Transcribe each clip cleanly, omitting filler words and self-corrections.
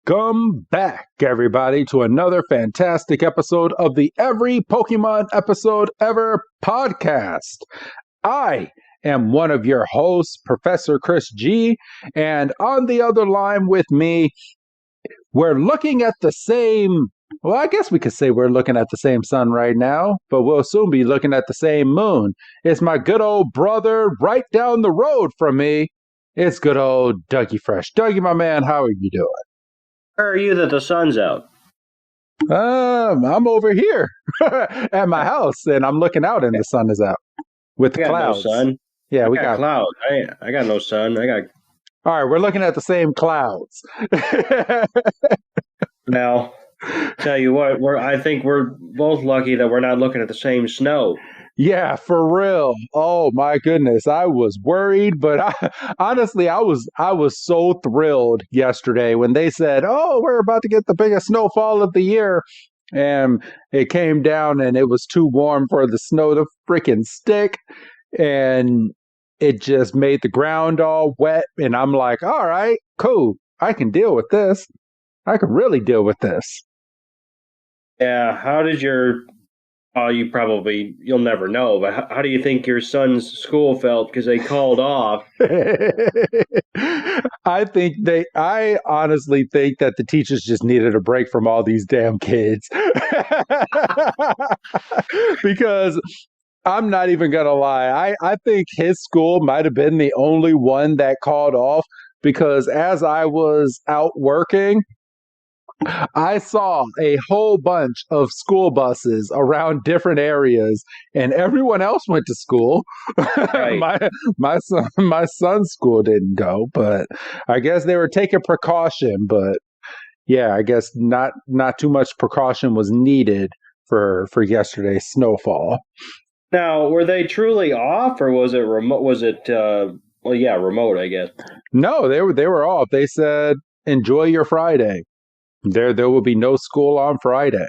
Welcome back, everybody, to another fantastic episode of the Every Pokemon Episode Ever podcast. I am one of your hosts, Professor Chris G, and on the other line with me, we're looking at the same, well, I guess we could say we're looking at the same sun right now, but we'll soon be looking at the same moon. It's my good old brother right down the road from me. It's good old Dougie Fresh. Dougie, my man, how are you doing? Where are you that the sun's out? I'm over here at my house, and I'm looking out, and the sun is out with the clouds. No sun. Yeah, we got clouds. I got no sun. All right, we're looking at the same clouds. Now, tell you what, I think we're both lucky that we're not looking at the same snow. Yeah, for real. Oh my goodness, I was worried, but honestly, I was so thrilled yesterday when they said, "Oh, we're about to get the biggest snowfall of the year," and it came down, and it was too warm for the snow to freaking stick, and it just made the ground all wet. And I'm like, "All right, cool, I can deal with this. I can really deal with this." Yeah, how did your you'll never know, but how do you think your son's school felt because they called off? I honestly think that the teachers just needed a break from all these damn kids. Because I'm not even going to lie. I think his school might have been the only one that called off, because as I was out working, I saw a whole bunch of school buses around different areas, and everyone else went to school. Right. my son's school didn't go, but I guess they were taking precaution. But yeah, I guess not too much precaution was needed for yesterday's snowfall. Now, were they truly off, or was it remote? Was it remote, I guess. No, they were off. They said, "Enjoy your Friday. There will be no school on Friday."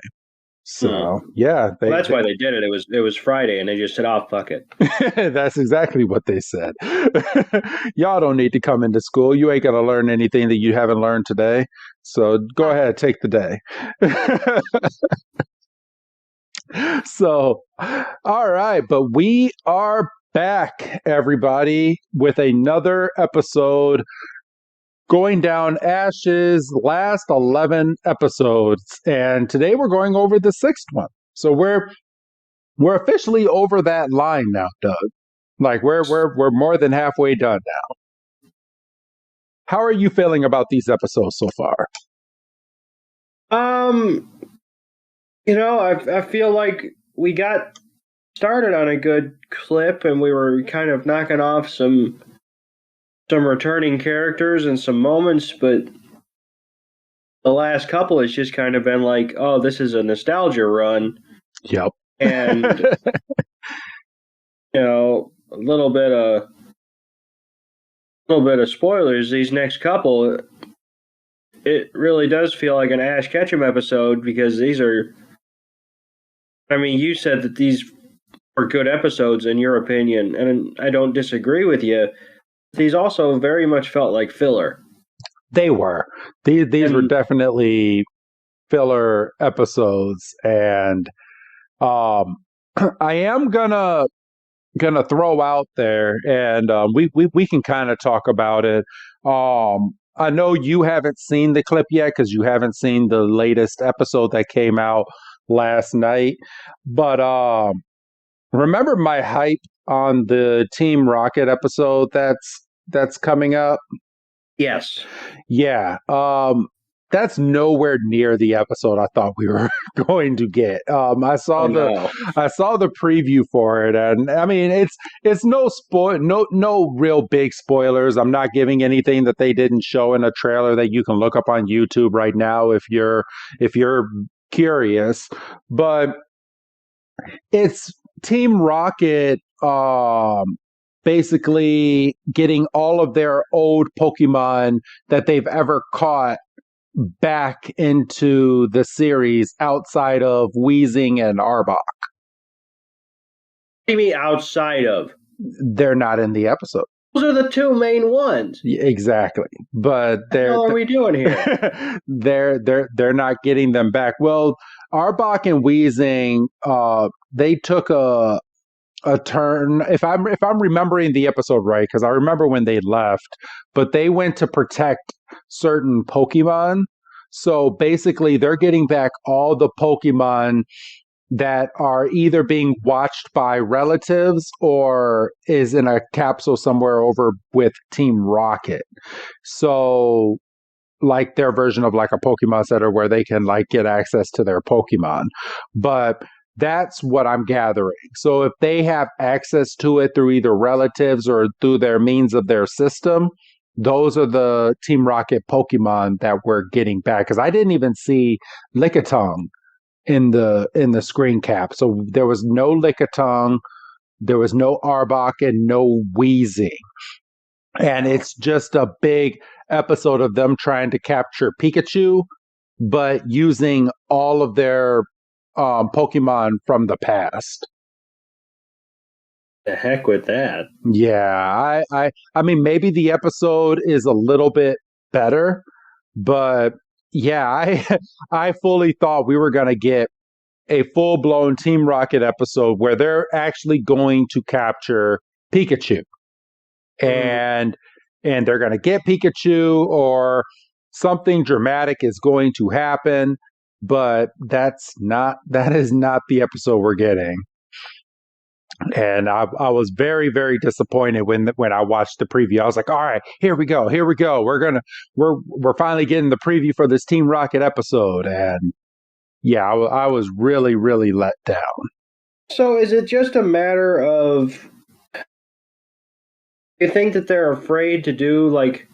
So yeah, that's why they did it. It was Friday, and they just said, "Oh, fuck it." That's exactly what they said. Y'all don't need to come into school. You ain't gonna learn anything that you haven't learned today. So go ahead, take the day. So, all right, but we are back, everybody, with another episode, going down Ash's last 11 episodes, and today we're going over the sixth one. So we're officially over that line now, Doug. Like we're more than halfway done now. How are you feeling about these episodes so far? I feel like we got started on a good clip, and we were kind of knocking off some returning characters and some moments, but the last couple has just kind of been like, oh, this is a nostalgia run. Yep. And a little bit of spoilers. These next couple, it really does feel like an Ash Ketchum episode, because these are, I mean, you said that these were good episodes in your opinion, and I don't disagree with you. These also very much felt like filler. They were. These were definitely filler episodes, and I am gonna throw out there, and we can kind of talk about it. I know you haven't seen the clip yet because you haven't seen the latest episode that came out last night, but remember my hype on the Team Rocket episode that's coming up? Yes. Yeah. That's nowhere near the episode I thought we were going to get. I saw the preview for it, and I mean it's no real big spoilers. I'm not giving anything that they didn't show in a trailer that you can look up on YouTube right now if you're curious. But it's Team Rocket basically getting all of their old Pokemon that they've ever caught back into the series outside of Weezing and Arbok. What do you mean outside of? They're not in the episode. Those are the two main ones. Exactly, but What the hell are we doing here? they're not getting them back. Well, Arbok and Weezing, they took a turn. If I'm remembering the episode right, because I remember when they left, but they went to protect certain Pokemon. So basically, they're getting back all the Pokemon that are either being watched by relatives or is in a capsule somewhere over with Team Rocket. So like their version of like a Pokemon Center where they can like get access to their Pokemon. But that's what I'm gathering. So if they have access to it through either relatives or through their means of their system, those are the Team Rocket Pokemon that we're getting back. Because I didn't even see Lickitung in the screen cap. So there was no Lickitung, there was no Arbok, and no Weezing. And it's just a big episode of them trying to capture Pikachu, but using all of their Pokemon from the past. The heck with that. Yeah, I mean, maybe the episode is a little bit better, but yeah, I fully thought we were gonna get a full blown Team Rocket episode where they're actually going to capture Pikachu. And they're going to get Pikachu or something dramatic is going to happen, but that is not the episode we're getting. And I was very, very disappointed when I watched the preview. I was like, all right, here we go. We're finally getting the preview for this Team Rocket episode. And yeah, I was really, really let down. So is it just a matter of you think that they're afraid to do like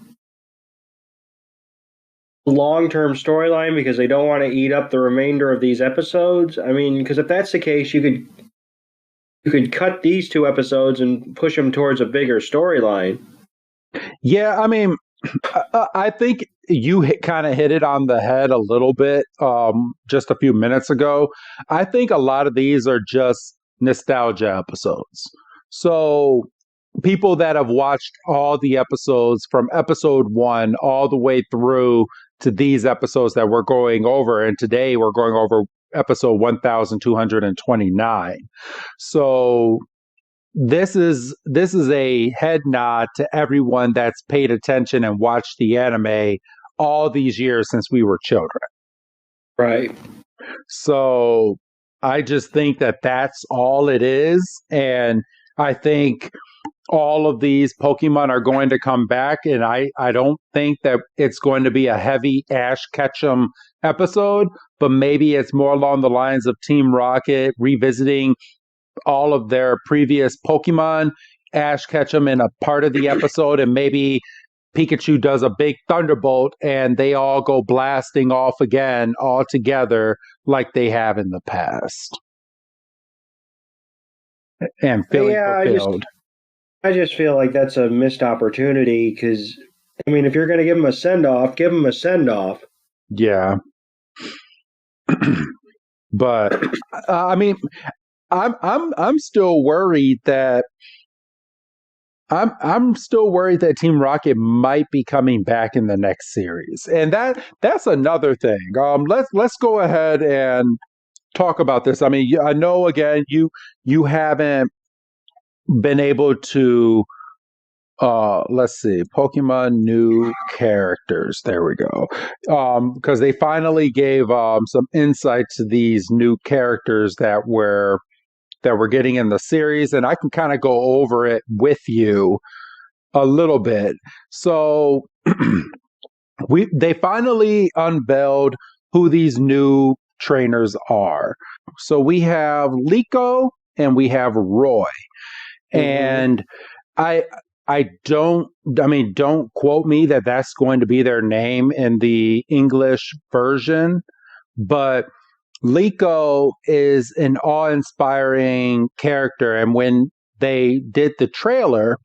long-term storyline because they don't want to eat up the remainder of these episodes? I mean, because if that's the case, you could cut these two episodes and push them towards a bigger storyline. Yeah, I mean, I think you kind of hit it on the head a little bit just a few minutes ago. I think a lot of these are just nostalgia episodes. So people that have watched all the episodes from episode one all the way through to these episodes that we're going over, and today we're going over episode 1229. So this is a head nod to everyone that's paid attention and watched the anime all these years since we were children. Right. So I just think that that's all it is, and I think all of these Pokemon are going to come back, and I don't think that it's going to be a heavy Ash Ketchum episode, but maybe it's more along the lines of Team Rocket revisiting all of their previous Pokemon, Ash Ketchum in a part of the episode, and maybe Pikachu does a big thunderbolt and they all go blasting off again all together like they have in the past. And feeling fulfilled. I just feel like that's a missed opportunity because, I mean, if you're going to give them a send-off, give them a send-off. Yeah. But I mean, I'm still worried that I'm still worried that Team Rocket might be coming back in the next series, and that's another thing. Let's go ahead and talk about this. I mean, I know again you haven't been able to. Let's see, Pokemon new characters. There we go. Because they finally gave some insight to these new characters that we're getting in the series, and I can kind of go over it with you a little bit. So they finally unveiled who these new trainers are. So we have Liko and we have Roy. And don't quote me that that's going to be their name in the English version, but Liko is an awe-inspiring character, and when they did the trailer,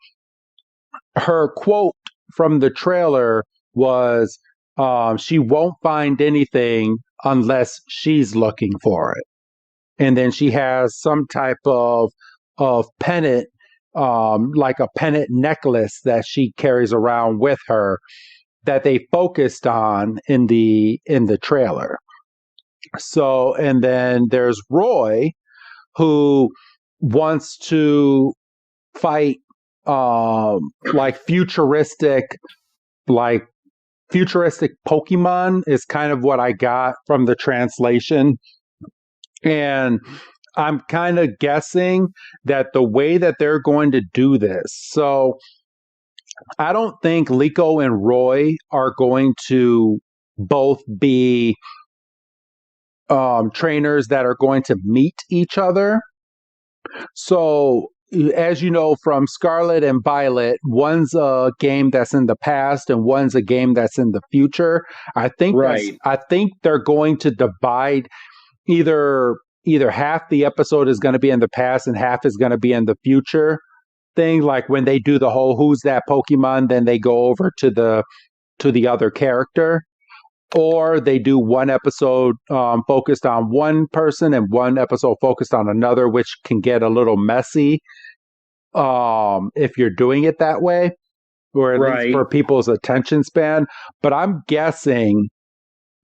her quote from the trailer was, "She won't find anything unless she's looking for it." And then she has some type of pennant like a pendant necklace that she carries around with her that they focused on in the trailer. So, and then there's Roy, who wants to fight like like futuristic Pokemon is kind of what I got from the translation. And I'm kind of guessing that the way that they're going to do this. So I don't think Liko and Roy are going to both be trainers that are going to meet each other. So, as you know from Scarlet and Violet, one's a game that's in the past and one's a game that's in the future. Right. I think they're going to divide either half the episode is going to be in the past and half is going to be in the future thing. Like when they do the whole "Who's that Pokemon?" then they go over to the other character, or they do one episode focused on one person and one episode focused on another, which can get a little messy if you're doing it that way, or at least Right. for people's attention span. But I'm guessing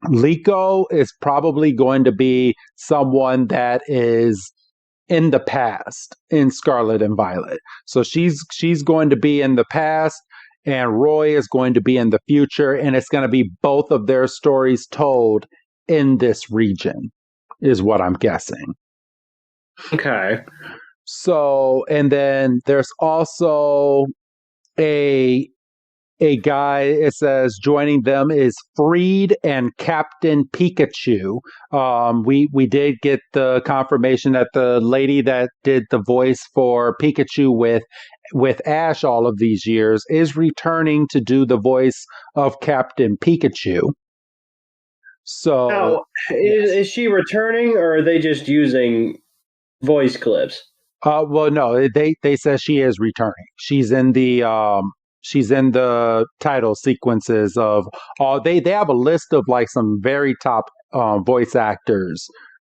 Liko is probably going to be someone that is in the past in Scarlet and Violet. So she's going to be in the past and Roy is going to be in the future, and it's going to be both of their stories told in this region is what I'm guessing. Okay. So, and then there's also a guy, it says joining them is Freed and Captain Pikachu. We did get the confirmation that the lady that did the voice for Pikachu with Ash all of these years is returning to do the voice of Captain Pikachu. So Now, yes. is she returning, or are they just using voice clips? Well, no, they said she is returning. She's in the title sequences of all. They have a list of like some very top voice actors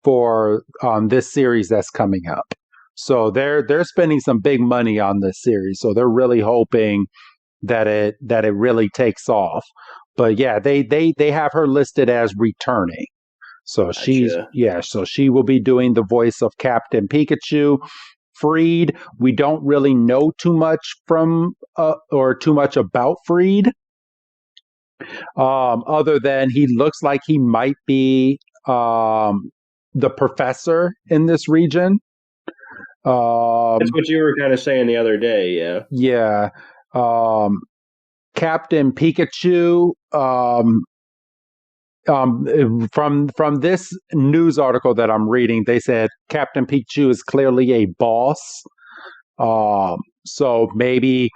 for this series that's coming up. So they're spending some big money on this series. So they're really hoping that it really takes off. But yeah, they have her listed as returning. So Gotcha. so she will be doing the voice of Captain Pikachu. Freed, we don't really know too much from or too much about Freed, other than he looks like he might be the professor in this region. That's what you were kind of saying the other day, yeah. Yeah, um, Captain Pikachu. From this news article that I'm reading, they said Captain Pikachu is clearly a boss. So maybe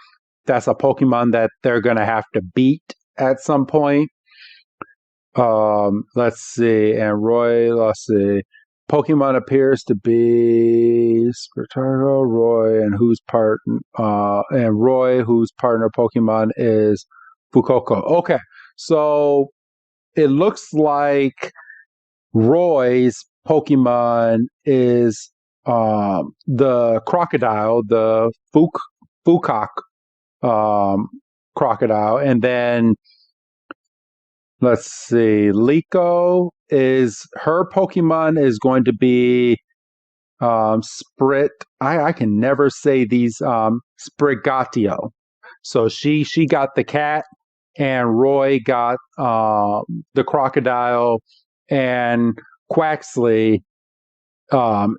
that's a Pokemon that they're gonna have to beat at some point. Let's see, and Roy, let's see. Pokemon appears to be Spartardo, Roy, and Roy, whose partner Pokemon is Fukoko. Okay, so it looks like Roy's Pokemon is the crocodile, the Fukok crocodile, and then let's see, Liko is her Pokemon is going to be Sprit. I can never say these Sprigatio. So she got the cat, and Roy got the crocodile, and Quaxley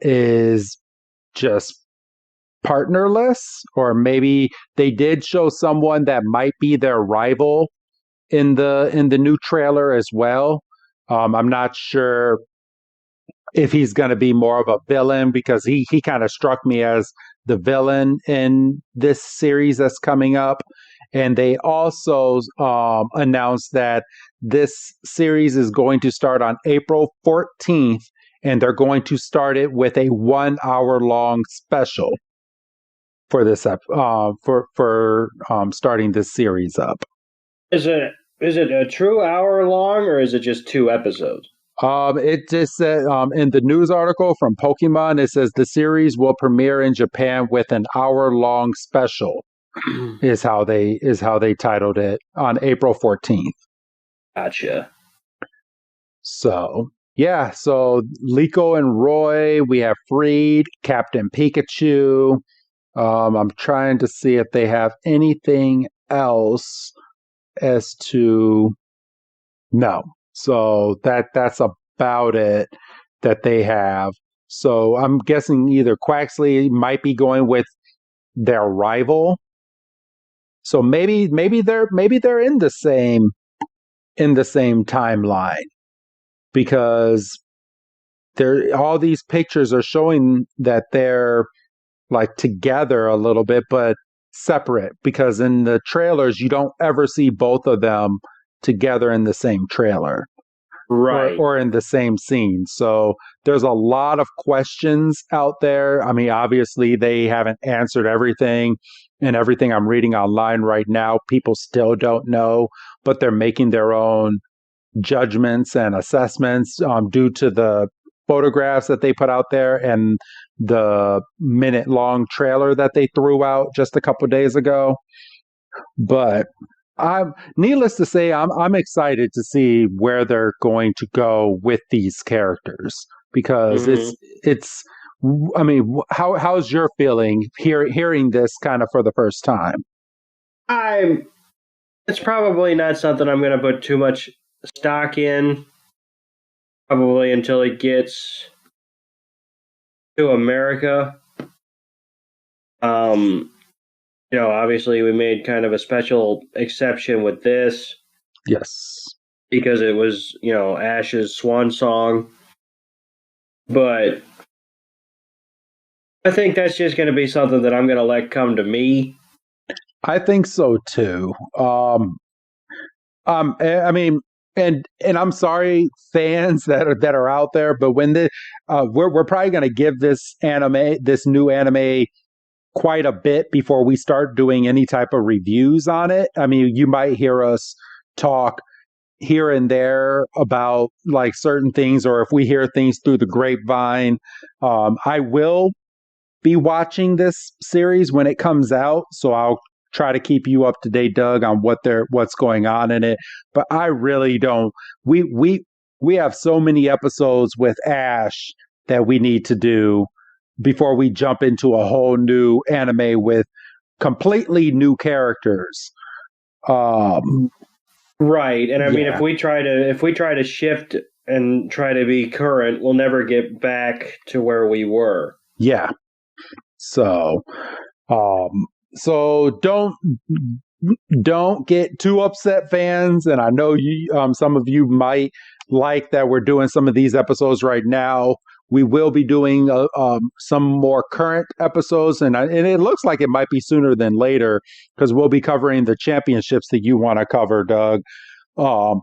is just partnerless, or maybe they did show someone that might be their rival in the new trailer as well. I'm not sure if he's going to be more of a villain, because he kind of struck me as the villain in this series that's coming up. And they also announced that this series is going to start on April 14th, and they're going to start it with a 1 hour long special for this for starting this series up. Is it a true hour long, or is it just 2 episodes? It just said in the news article from Pokemon, it says the series will premiere in Japan with an hour-long special. Is how they titled it on April 14th. Gotcha. So yeah, so Liko and Roy, we have Freed, Captain Pikachu. I'm trying to see if they have anything else as to no. So that's about it that they have. So I'm guessing either Quaxley might be going with their rival. So maybe they're in the same timeline because there all these pictures are showing that they're like together a little bit but separate because in the trailers you don't ever see both of them together in the same trailer or Right. or in the same scene. So there's a lot of questions out there. I mean, obviously they haven't answered everything, and everything I'm reading online right now, people still don't know, but they're making their own judgments and assessments due to the photographs that they put out there and the minute long trailer that they threw out just a couple days ago. But I'm needless to say, I'm excited to see where they're going to go with these characters because Hmm. it's. I mean, how's your feeling hearing this kind of for the first time? I'm. It's probably not something I'm going to put too much stock in. Probably until it gets to America. Um, obviously we made kind of a special exception with this Yes, because it was, Ash's swan song. But I think that's just going to be something that I'm going to let come to me. I think so too. I mean, and I'm sorry, fans that are out there, but when we're probably going to give this new anime, quite a bit before we start doing any type of reviews on it. I mean, you might hear us talk here and there about like certain things, or if we hear things through the grapevine. I will be watching this series when it comes out, so I'll try to keep you up to date, Doug, on what's going on in it. But I really don't. We have so many episodes with Ash that we need to do before we jump into a whole new anime with completely new characters. Um, Right. And I mean, if yeah, we try to shift and try to be current, we'll never get back to where we were. yeah. So, um, so don't get too upset, fans. And I know some of you might like that we're doing some of these episodes right now. We will be doing some more current episodes, and it looks like it might be sooner than later because we'll be covering the championships that you want to cover, Doug,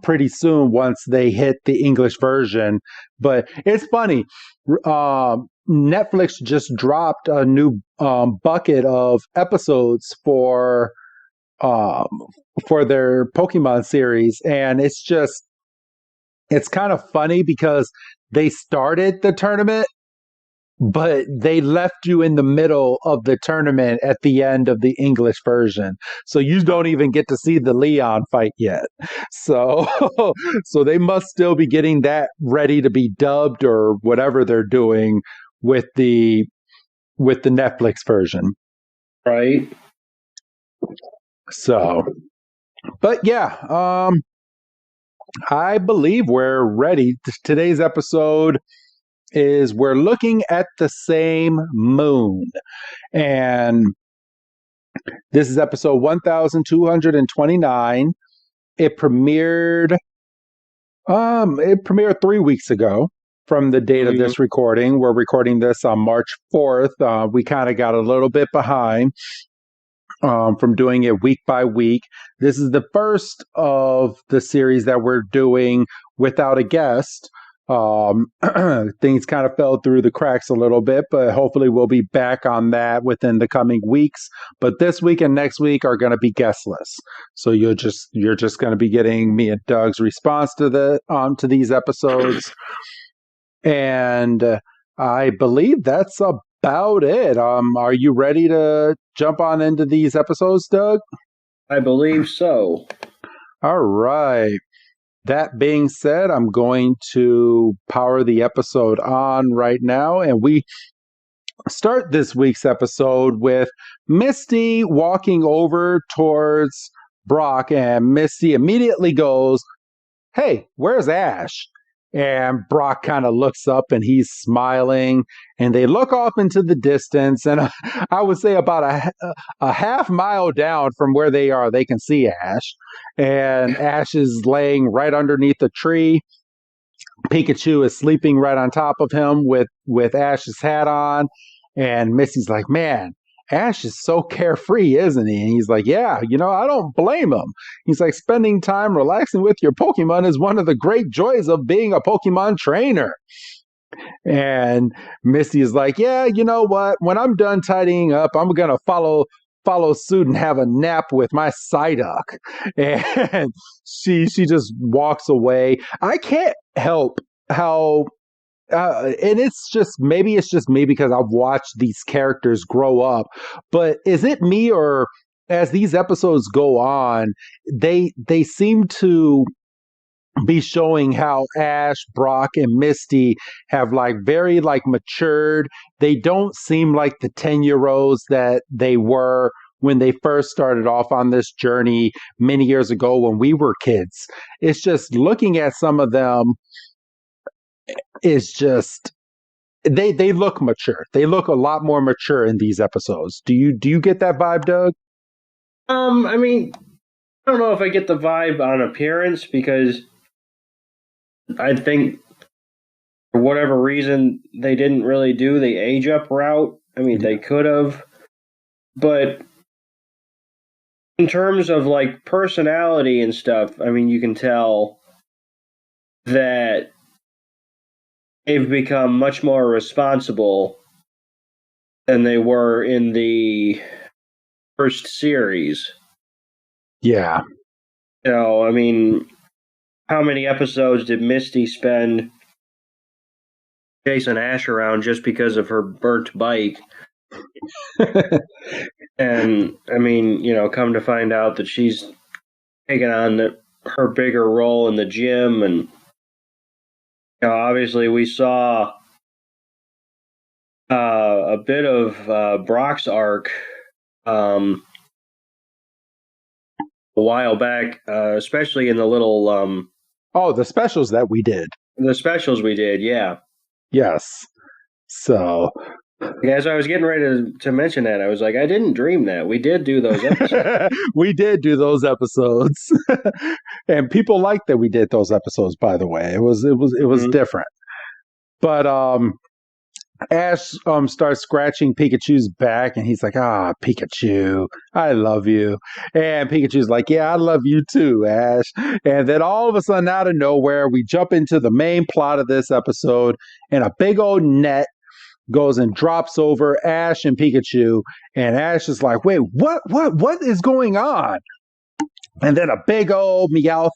pretty soon once they hit the English version. But it's funny. Netflix just dropped a new bucket of episodes um, for their Pokemon series, and it's kind of funny because they started the tournament, but they left you in the middle of the tournament at the end of the English version. So you don't even get to see the Leon fight yet. So so they must still be getting that ready to be dubbed or whatever they're doing with the Netflix version. Right. So, but yeah, I believe we're ready. Today's episode is we're looking at the same moon. And this is episode 1229. It premiered 3 weeks ago from the date of Hmm. this recording. We're recording this on March 4th. We kind of got a little bit behind from doing it week by week. This is the first of the series that we're doing without a guest. Things kind of fell through the cracks a little bit, but hopefully we'll be back on that within the coming weeks. But this week and next week are going to be guestless, so you're just going to be getting me and Doug's response to these episodes, and I believe that's about it. Are you ready to jump on into these episodes, Doug? I believe so. All right. That being said, I'm going to power the episode on right now, and we start this week's episode with Misty walking over towards Brock, and Misty immediately goes, "Hey, where's Ash?" And Brock kind of looks up and he's smiling, and they look off into the distance. And I would say about a half mile down from where they are, they can see Ash. And Ash is laying right underneath a tree. Pikachu is sleeping right on top of him with Ash's hat on. And Misty's like, "Man, Ash is so carefree, isn't he?" And he's like, "Yeah, I don't blame him." He's like, "Spending time relaxing with your Pokemon is one of the great joys of being a Pokemon trainer." And Misty is like, "Yeah, you know what? When I'm done tidying up, I'm going to follow suit and have a nap with my Psyduck." And she just walks away. I can't help how and it's just me because I've watched these characters grow up. But is it me, or as these episodes go on, they seem to be showing how Ash, Brock, and Misty have very matured. They don't seem like the 10-year-olds that they were when they first started off on this journey many years ago when we were kids. It's just looking at some of them is just they look mature. They look a lot more mature in these episodes. Do you get that vibe, Doug? I mean, I don't know if I get the vibe on appearance, because I think for whatever reason they didn't really do the age up route. I mean, they could have, but in terms of personality and stuff, I mean, you can tell that they've become much more responsible than they were in the first series. Yeah. I mean, how many episodes did Misty spend chasing Ash around just because of her burnt bike? And, I mean, come to find out that she's taken on her bigger role in the gym, and obviously we saw a bit of Brock's arc a while back, especially in the little the specials that we did. The specials we did, yeah. Yes. So as I was getting ready to mention that, I was like, I didn't dream that. We did do those episodes. We did do those episodes. And people liked that we did those episodes, by the way. It was different. But Ash starts scratching Pikachu's back, and he's like, "Ah, Pikachu, I love you." And Pikachu's like, "Yeah, I love you too, Ash." And then all of a sudden, out of nowhere, we jump into the main plot of this episode, and a big old net goes and drops over Ash and Pikachu, and Ash is like, "Wait, what is going on?" And then a big old Meowth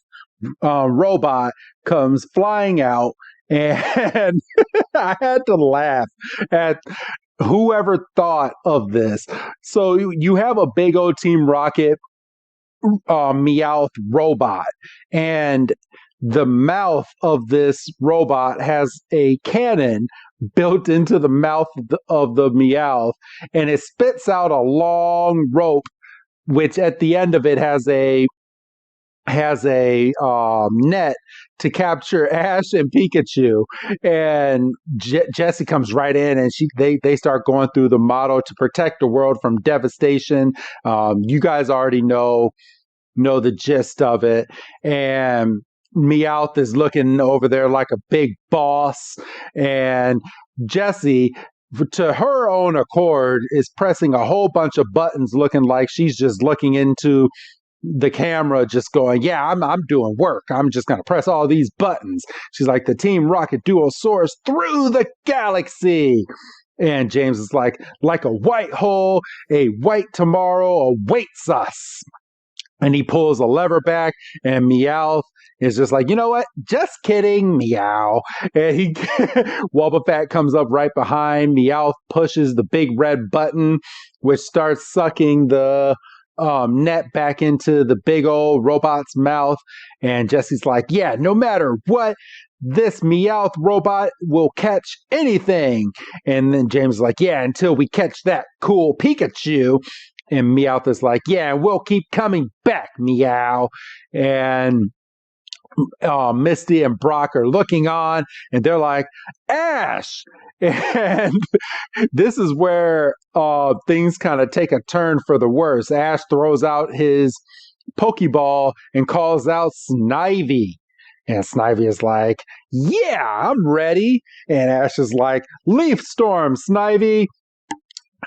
robot comes flying out, and I had to laugh at whoever thought of this. So you have a big old Team Rocket Meowth robot, and the mouth of this robot has a cannon built into the mouth of the Meowth, and it spits out a long rope, which at the end of it has a net to capture Ash and Pikachu. And Jessie comes right in, and they start going through the motto to protect the world from devastation. You guys already know the gist of it. And Meowth is looking over there like a big boss, and Jessie, to her own accord, is pressing a whole bunch of buttons, looking like she's just looking into the camera just going, yeah, I'm doing work. I'm just going to press all these buttons. She's like, the Team Rocket duo soars through the galaxy. And James is like a white hole, a white tomorrow awaits us. And he pulls a lever back, and Meowth is just like, you know what? Just kidding, meow. And Wobbuffet comes up right behind. Meowth pushes the big red button, which starts sucking the net back into the big old robot's mouth. And Jesse's like, yeah, no matter what, this Meowth robot will catch anything. And then James is like, yeah, until we catch that cool Pikachu. And Meowth is like, yeah, we'll keep coming back, meow. And Misty and Brock are looking on, and they're like, Ash! And this is where things kind of take a turn for the worse. Ash throws out his Pokeball and calls out Snivy. And Snivy is like, yeah, I'm ready. And Ash is like, Leaf Storm, Snivy.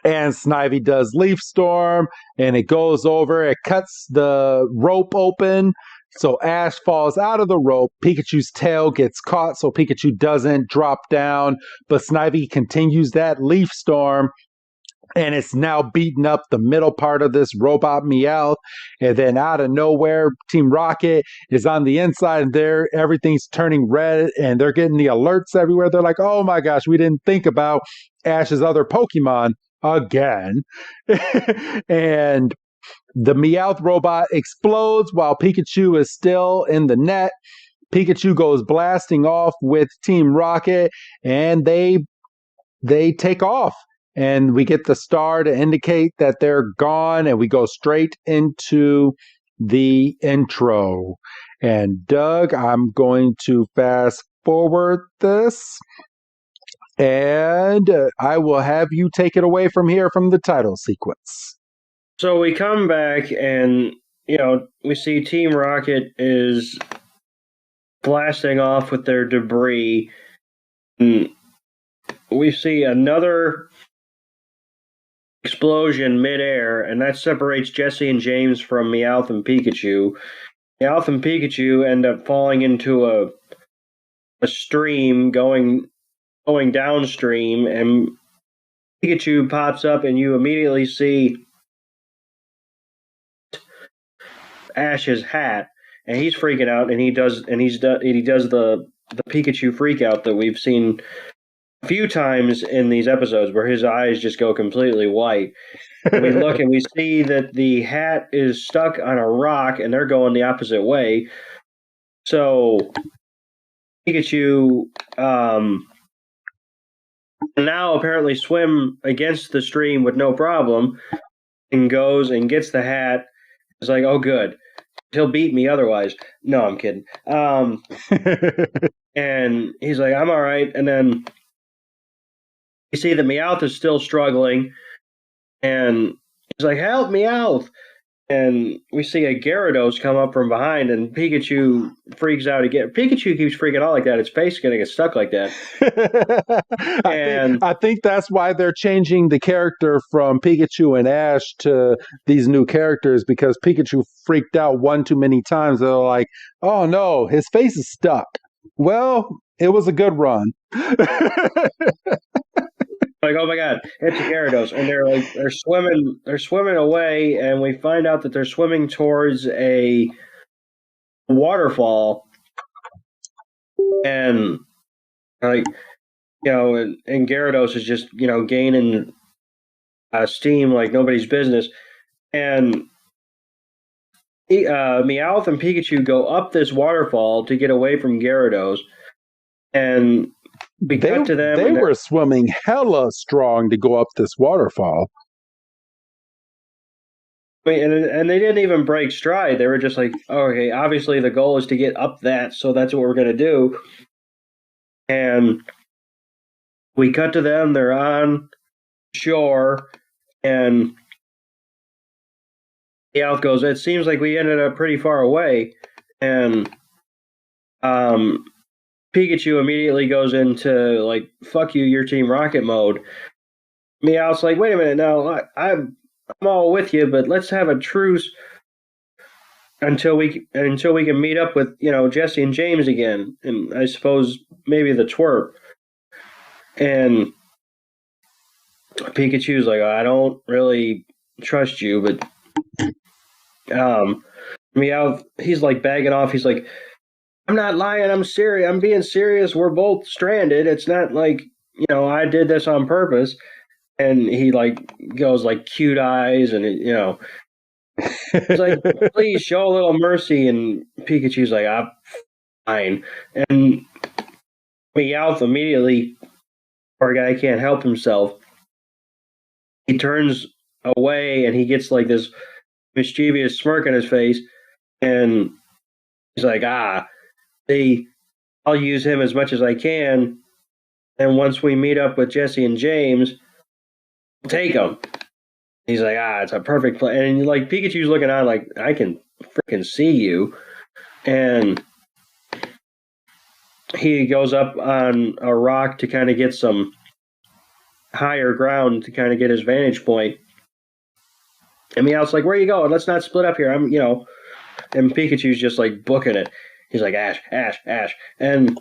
And Snivy does Leaf Storm, and it goes over. It cuts the rope open, so Ash falls out of the rope. Pikachu's tail gets caught, so Pikachu doesn't drop down. But Snivy continues that Leaf Storm, and it's now beating up the middle part of this robot Meowth. And then out of nowhere, Team Rocket is on the inside, and everything's turning red, and they're getting the alerts everywhere. They're like, oh my gosh, we didn't think about Ash's other Pokemon again. And the Meowth robot explodes while Pikachu is still in the net. Pikachu goes blasting off with Team Rocket, and they take off. And we get the star to indicate that they're gone, and we go straight into the intro. And Doug, I'm going to fast forward this, and I will have you take it away from here from the title sequence. So we come back, and we see Team Rocket is blasting off with their debris. And we see another explosion midair, and that separates Jesse and James from Meowth and Pikachu. Meowth and Pikachu end up falling into a stream going downstream, and Pikachu pops up, and you immediately see Ash's hat, and he's freaking out, and he does the Pikachu freak out that we've seen a few times in these episodes, where his eyes just go completely white. And we look and we see that the hat is stuck on a rock, and they're going the opposite way. So Pikachu now apparently swim against the stream with no problem, and goes and gets the hat. It's like, oh, good. He'll beat me otherwise. No, I'm kidding. And he's like, I'm all right. And then you see that Meowth is still struggling, and he's like, help, Meowth. And we see a Gyarados come up from behind, and Pikachu freaks out again. Pikachu keeps freaking out like that. Its face is going to get stuck like that. I think that's why they're changing the character from Pikachu and Ash to these new characters, because Pikachu freaked out one too many times. They're like, oh no, his face is stuck. Well, it was a good run. Like, oh my god, it's a Gyarados, and they're swimming away, and we find out that they're swimming towards a waterfall, and and Gyarados is just gaining steam like nobody's business, and Meowth and Pikachu go up this waterfall to get away from Gyarados, and we cut to them. They were swimming hella strong to go up this waterfall. And they didn't even break stride. They were just like, oh, okay, obviously the goal is to get up that, so that's what we're going to do. And we cut to them. They're on shore, and Meowth goes, it seems like we ended up pretty far away. And Pikachu immediately goes into, like, fuck you, your Team Rocket mode. Meowth's like, wait a minute, no, I'm all with you, but let's have a truce. until we can meet up with Jesse and James again, and I suppose maybe the twerp. And Pikachu's like, I don't really trust you, but Meowth, he's like bagging off. He's like, I'm not lying. I'm serious. I'm being serious. We're both stranded. It's not like I did this on purpose. And he like goes like cute eyes, and he's like, please show a little mercy. And Pikachu's like, I'm fine. And Meowth immediately, poor guy can't help himself. He turns away and he gets like this mischievous smirk on his face, and he's like, I'll use him as much as I can. And once we meet up with Jesse and James, I'll take him. He's like, it's a perfect plan. And like Pikachu's looking on like, I can freaking see you. And he goes up on a rock to kind of get some higher ground to kind of get his vantage point. And Meowth's like, where are you going? Let's not split up here. And Pikachu's just like booking it. He's like, Ash. And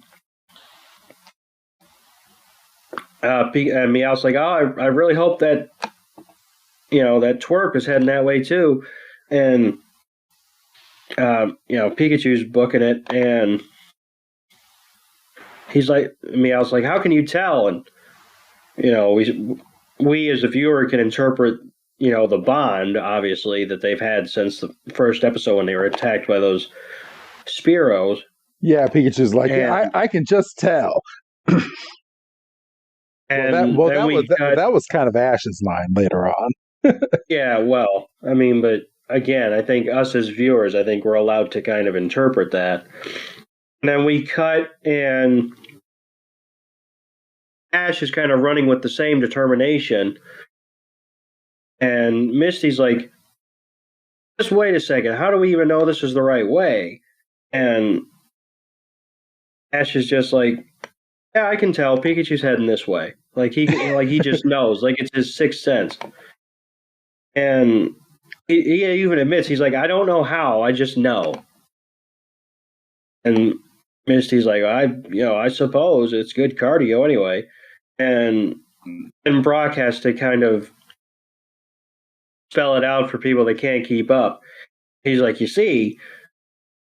Meowth's like, I really hope that that twerp is heading that way too. And Pikachu's booking it, and he's like, Meowth's like, how can you tell? And we as a viewer can interpret the bond, obviously, that they've had since the first episode when they were attacked by those Spearows. Yeah, Pikachu's like, I can just tell. And that was kind of Ash's line later on. Yeah, well, I mean, but again, I think us as viewers, I think we're allowed to kind of interpret that. And then we cut, and Ash is kind of running with the same determination. And Misty's like, just wait a second. How do we even know this is the right way? And Ash is just like, yeah, I can tell. Pikachu's heading this way. Like he just knows. Like it's his sixth sense. And he even admits, he's like, I don't know how. I just know. And Misty's like, I suppose it's good cardio anyway. And Brock has to kind of spell it out for people that can't keep up. He's like, you see,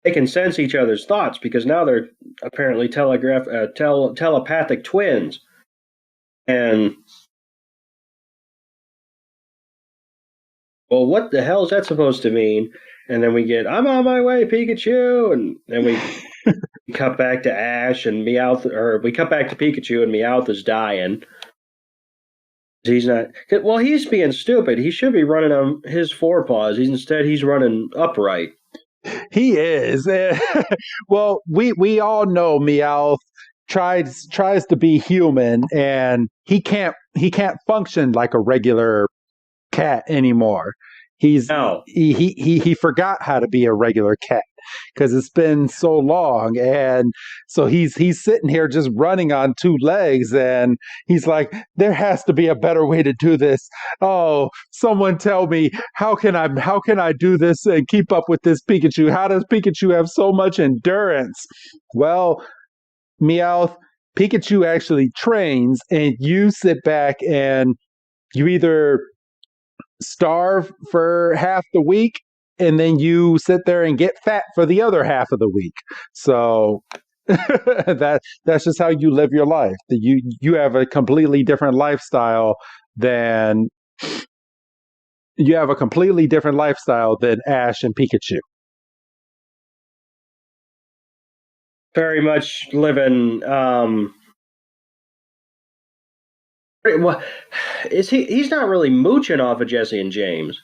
they can sense each other's thoughts because now they're apparently telepathic twins. And well, what the hell is that supposed to mean? And then we get, I'm on my way, Pikachu. And then we cut back to Ash and Meowth, or we cut back to Pikachu and Meowth is dying. He's not, well, he's being stupid. He should be running on his forepaws. Instead, he's running upright. He is. Well, we all know Meowth tries to be human, and he can't function like a regular cat anymore. He forgot how to be a regular cat because it's been so long, and so he's sitting here just running on two legs, and he's like, there has to be a better way to do this. Oh, someone tell me, how can I do this and keep up with this Pikachu? How does Pikachu have so much endurance? Well, Meowth, Pikachu actually trains, and you sit back and you either starve for half the week and then you sit there and get fat for the other half of the week. So that's just how you live your life. You have a completely different lifestyle than Ash and Pikachu. Very much living. Well, he's not really mooching off of Jesse and James.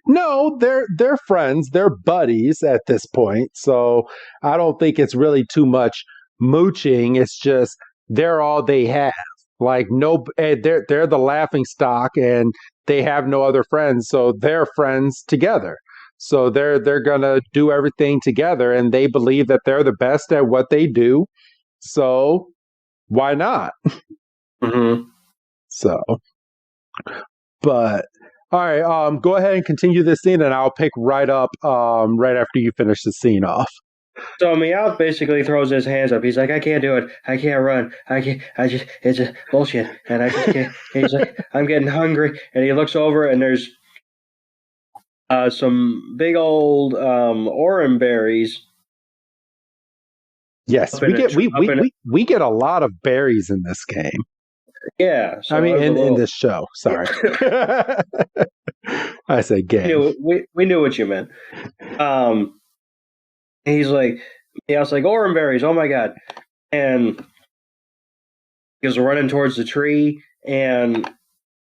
No, they're friends, they're buddies at this point. So I don't think it's really too much mooching. It's just they're all they have. Like they're the laughing stock, and they have no other friends, so they're friends together. So they're gonna do everything together, and they believe that they're the best at what they do. So why not? Mm-hmm. So, but All right, go ahead and continue this scene, and I'll pick right up right after you finish the scene off. So Meowth basically throws his hands up. He's like, I can't do it. I can't run. It's a bullshit. And I just can't. He's like, I'm getting hungry. And he looks over and there's some big old orange berries. Yes, we get a lot of berries in this game. Yeah. So I mean, in this show. Sorry. I say game. We knew what you meant. He's like, Meowth's like, orange berries, oh my god. And he was running towards the tree, and a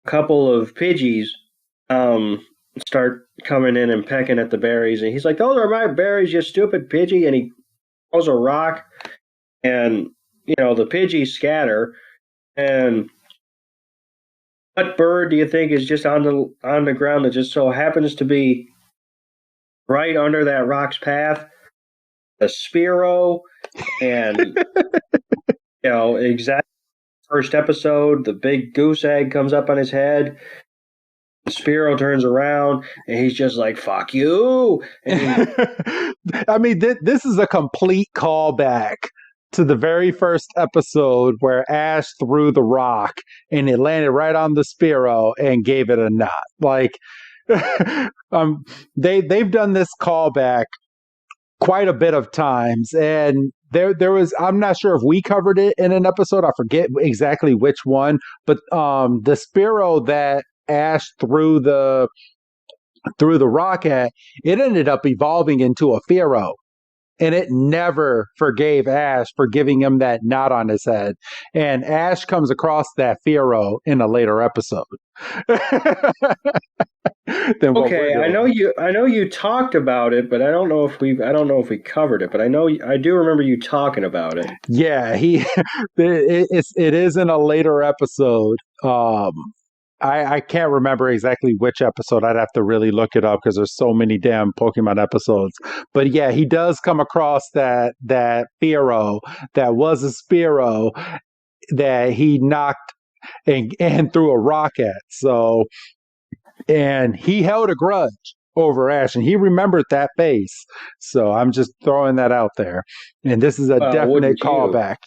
couple of Pidgeys start coming in and pecking at the berries. And he's like, those are my berries, you stupid Pidgey. And he throws a rock, and, the Pidgeys scatter. And what bird do you think is just on the ground that just so happens to be right under that rock's path? The Spearow, and exactly first episode, the big goose egg comes up on his head. The Spearow turns around, and he's just like, "Fuck you!" And I mean, this is a complete callback to the very first episode where Ash threw the rock, and it landed right on the Spearow and gave it a knot. Like, they've done this callback quite a bit of times, and there was, I'm not sure if we covered it in an episode, I forget exactly which one, but the Spearow that Ash threw the rock at, it ended up evolving into a Fearow, and it never forgave Ash for giving him that knot on his head, and Ash comes across that Fearow in a later episode. Okay, I know you talked about it, but I don't know if we covered it, but I do remember you talking about it. Yeah, it is in a later episode. I can't remember exactly which episode. I'd have to really look it up because there's so many damn Pokemon episodes. But yeah, he does come across that Fearow that was a Spearow that he knocked and threw a rock at. So, and he held a grudge over Ash, and he remembered that face. So I'm just throwing that out there. And this is a definite callback.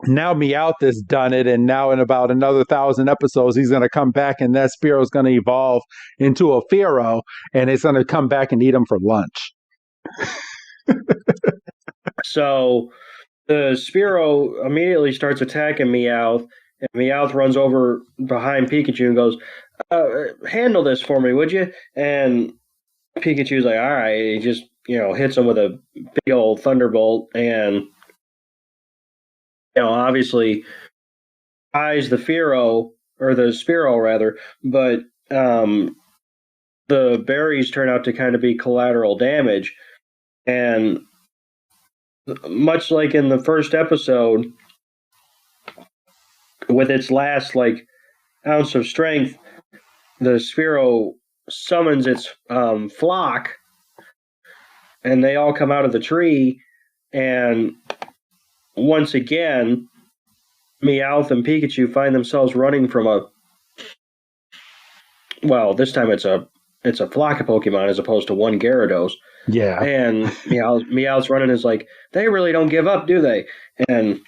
Now Meowth has done it, and now in about another 1,000 episodes, he's going to come back, and that Spearow is going to evolve into a Fearow, and it's going to come back and eat him for lunch. So the Spearow immediately starts attacking Meowth, and Meowth runs over behind Pikachu and goes, handle this for me, would you? And Pikachu's like, all right. He just, hits him with a big old thunderbolt, and obviously eyes the Spearow rather, but the berries turn out to kind of be collateral damage. And much like in the first episode, with its last ounce of strength, the Spearow summons its flock, and they all come out of the tree, and once again, Meowth and Pikachu find themselves running from this time it's a flock of Pokemon as opposed to one Gyarados. Yeah. And Meowth's running is like, they really don't give up, do they? And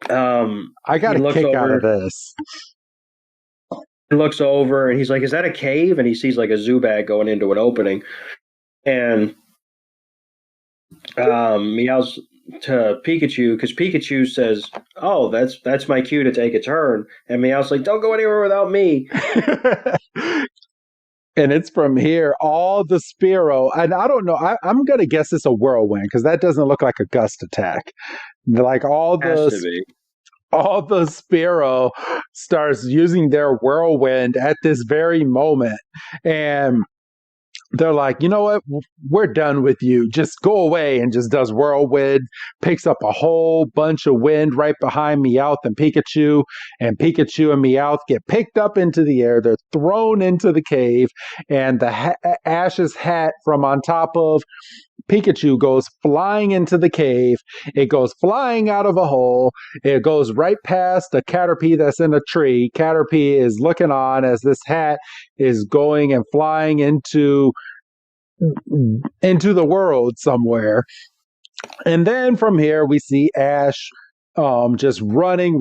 I got a kick out of this. He looks over and he's like, is that a cave? And he sees a Zubat going into an opening. And Meowth's to Pikachu, because Pikachu says, oh, that's my cue to take a turn. And Meowth's like, don't go anywhere without me. And it's from here, all the Spearow, and I don't know, I'm going to guess it's a whirlwind, because that doesn't look like a gust attack. All the Spearow starts using their whirlwind at this very moment. And they're like, you know what? We're done with you. Just go away, and just does whirlwind, picks up a whole bunch of wind right behind Meowth and Pikachu and Meowth get picked up into the air. They're thrown into the cave, and the Ash's hat from on top of Pikachu goes flying into the cave. It goes flying out of a hole. It goes right past a Caterpie that's in a tree. Caterpie is looking on as this hat is going and flying into the world somewhere. And then from here, we see Ash just running.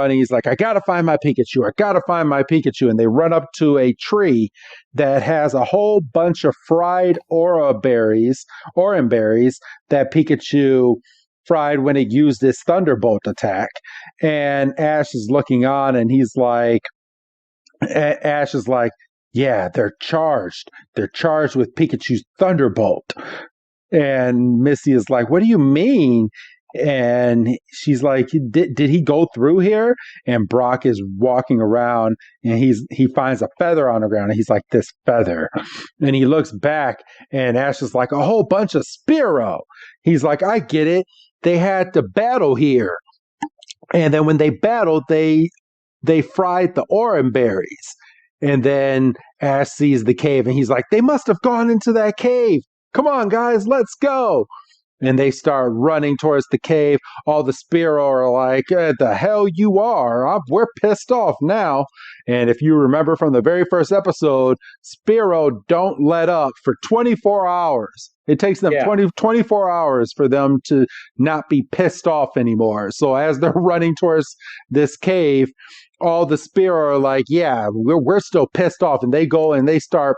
He's like, I gotta find my Pikachu. I gotta find my Pikachu. And they run up to a tree that has a whole bunch of fried orange berries that Pikachu fried when it used its Thunderbolt attack. And Ash is looking on, and Ash is like, yeah, they're charged. They're charged with Pikachu's Thunderbolt. And Missy is like, what do you mean? And she's like, did he go through here? And Brock is walking around, and he finds a feather on the ground, and he's like, this feather. And he looks back, and Ash is like, a whole bunch of Spearow. He's like, I get it. They had to battle here. And then when they battled, they fried the orange berries. And then Ash sees the cave, and he's like, they must have gone into that cave. Come on, guys, let's go. And they start running towards the cave. All the Spearow are like, the hell you are. We're pissed off now. And if you remember from the very first episode, Spearow don't let up for 24 hours. It takes them 24 hours for them to not be pissed off anymore. So as they're running towards this cave, all the Spearow are like, yeah, we're still pissed off. And they go and they start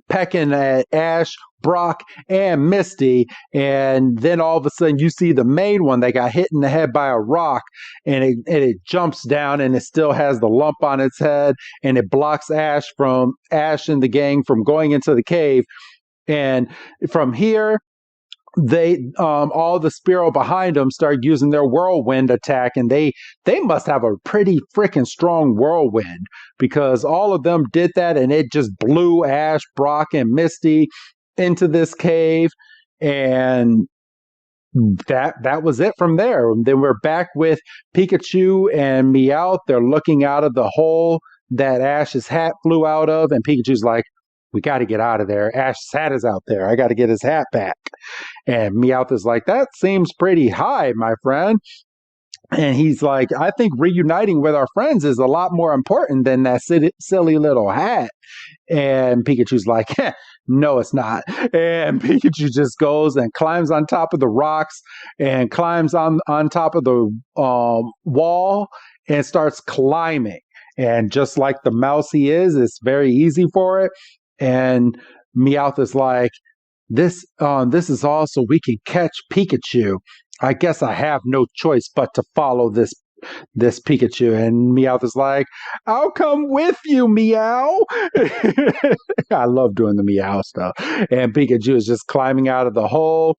pecking at Ash, Brock, and Misty. And then all of a sudden you see the main one that got hit in the head by a rock, and it jumps down, and it still has the lump on its head, and it blocks Ash and the gang from going into the cave. And from here, they all the Spearow behind them start using their whirlwind attack, and they must have a pretty freaking strong whirlwind, because all of them did that, and it just blew Ash, Brock, and Misty into this cave. And that was it from there. And then we're back with Pikachu and Meowth. They're looking out of the hole that Ash's hat flew out of, and Pikachu's like, we got to get out of there. Ash's hat is out there. I got to get his hat back. And Meowth is like, that seems pretty high, my friend. And he's like, I think reuniting with our friends is a lot more important than that silly little hat. And Pikachu's like, no, it's not. And Pikachu just goes and climbs on top of the rocks and climbs on top of the wall and starts climbing. And just like the mouse he is, it's very easy for it. And Meowth is like, this is all so we can catch Pikachu. I guess I have no choice but to follow this Pikachu. And Meowth is like, I'll come with you, Meow. I love doing the Meow stuff. And Pikachu is just climbing out of the hole.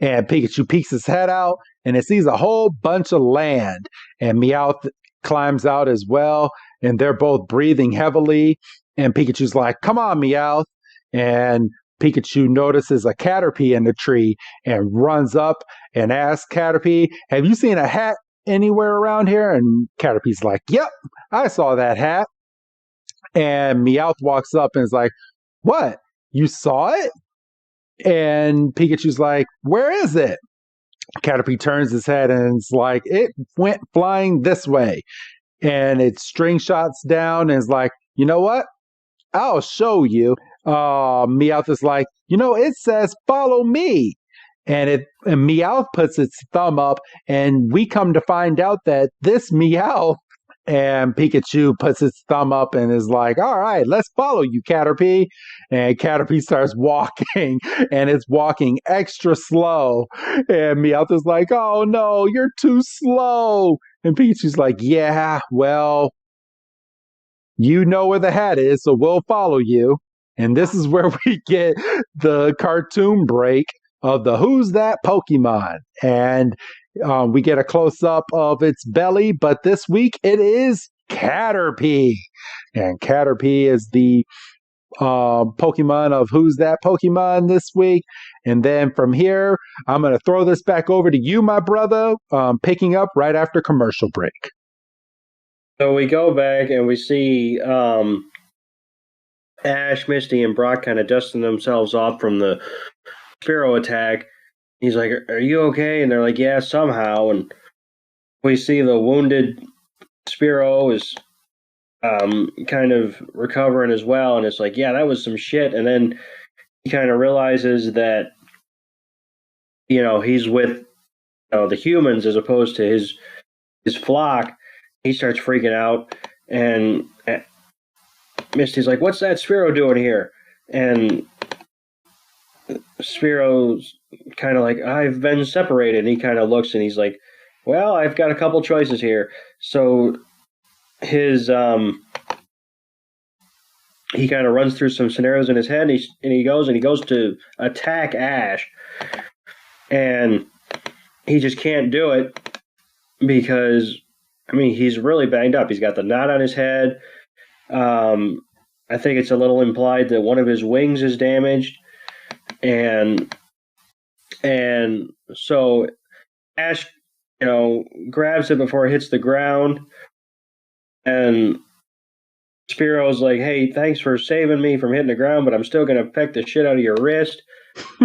And Pikachu peeks his head out, and it sees a whole bunch of land. And Meowth climbs out as well. And they're both breathing heavily. And Pikachu's like, come on, Meowth. And Pikachu notices a Caterpie in the tree and runs up and asks Caterpie, have you seen a hat anywhere around here? And Caterpie's like, yep, I saw that hat. And Meowth walks up and is like, what? You saw it? And Pikachu's like, where is it? Caterpie turns his head and it's like, it went flying this way. And it string shots down and is like, you know what? I'll show you. Meowth is like, it says follow me. And Meowth puts its thumb up, and we come to find out that this Meowth, and Pikachu puts its thumb up and is like, all right, let's follow you, Caterpie. And Caterpie starts walking, and it's walking extra slow. And Meowth is like, oh no, you're too slow. And Pikachu's like, yeah, well, you know where the hat is, so we'll follow you. And this is where we get the cartoon break of the Who's That Pokemon. And we get a close-up of its belly, but this week it is Caterpie. And Caterpie is the Pokemon of Who's That Pokemon this week. And then from here, I'm going to throw this back over to you, my brother, picking up right after commercial break. So we go back and we see Ash, Misty, and Brock kind of dusting themselves off from the Spearow attack. He's like, "Are you okay?" And they're like, "Yeah, somehow." And we see the wounded Spearow is kind of recovering as well. And it's like, yeah, that was some shit. And then he kind of realizes that, he's with the humans as opposed to his flock. He starts freaking out. And Misty's like, "What's that Spearow doing here?" And Spearow's kind of like, "I've been separated." And he kind of looks and he's like, "Well, I've got a couple choices here." So his he kind of runs through some scenarios in his head, and he goes to attack Ash, and he just can't do it because he's really banged up. He's got the knot on his head. I think it's a little implied that one of his wings is damaged, and so Ash, grabs it before it hits the ground, and Spearow's like, "Hey, thanks for saving me from hitting the ground, but I'm still gonna peck the shit out of your wrist."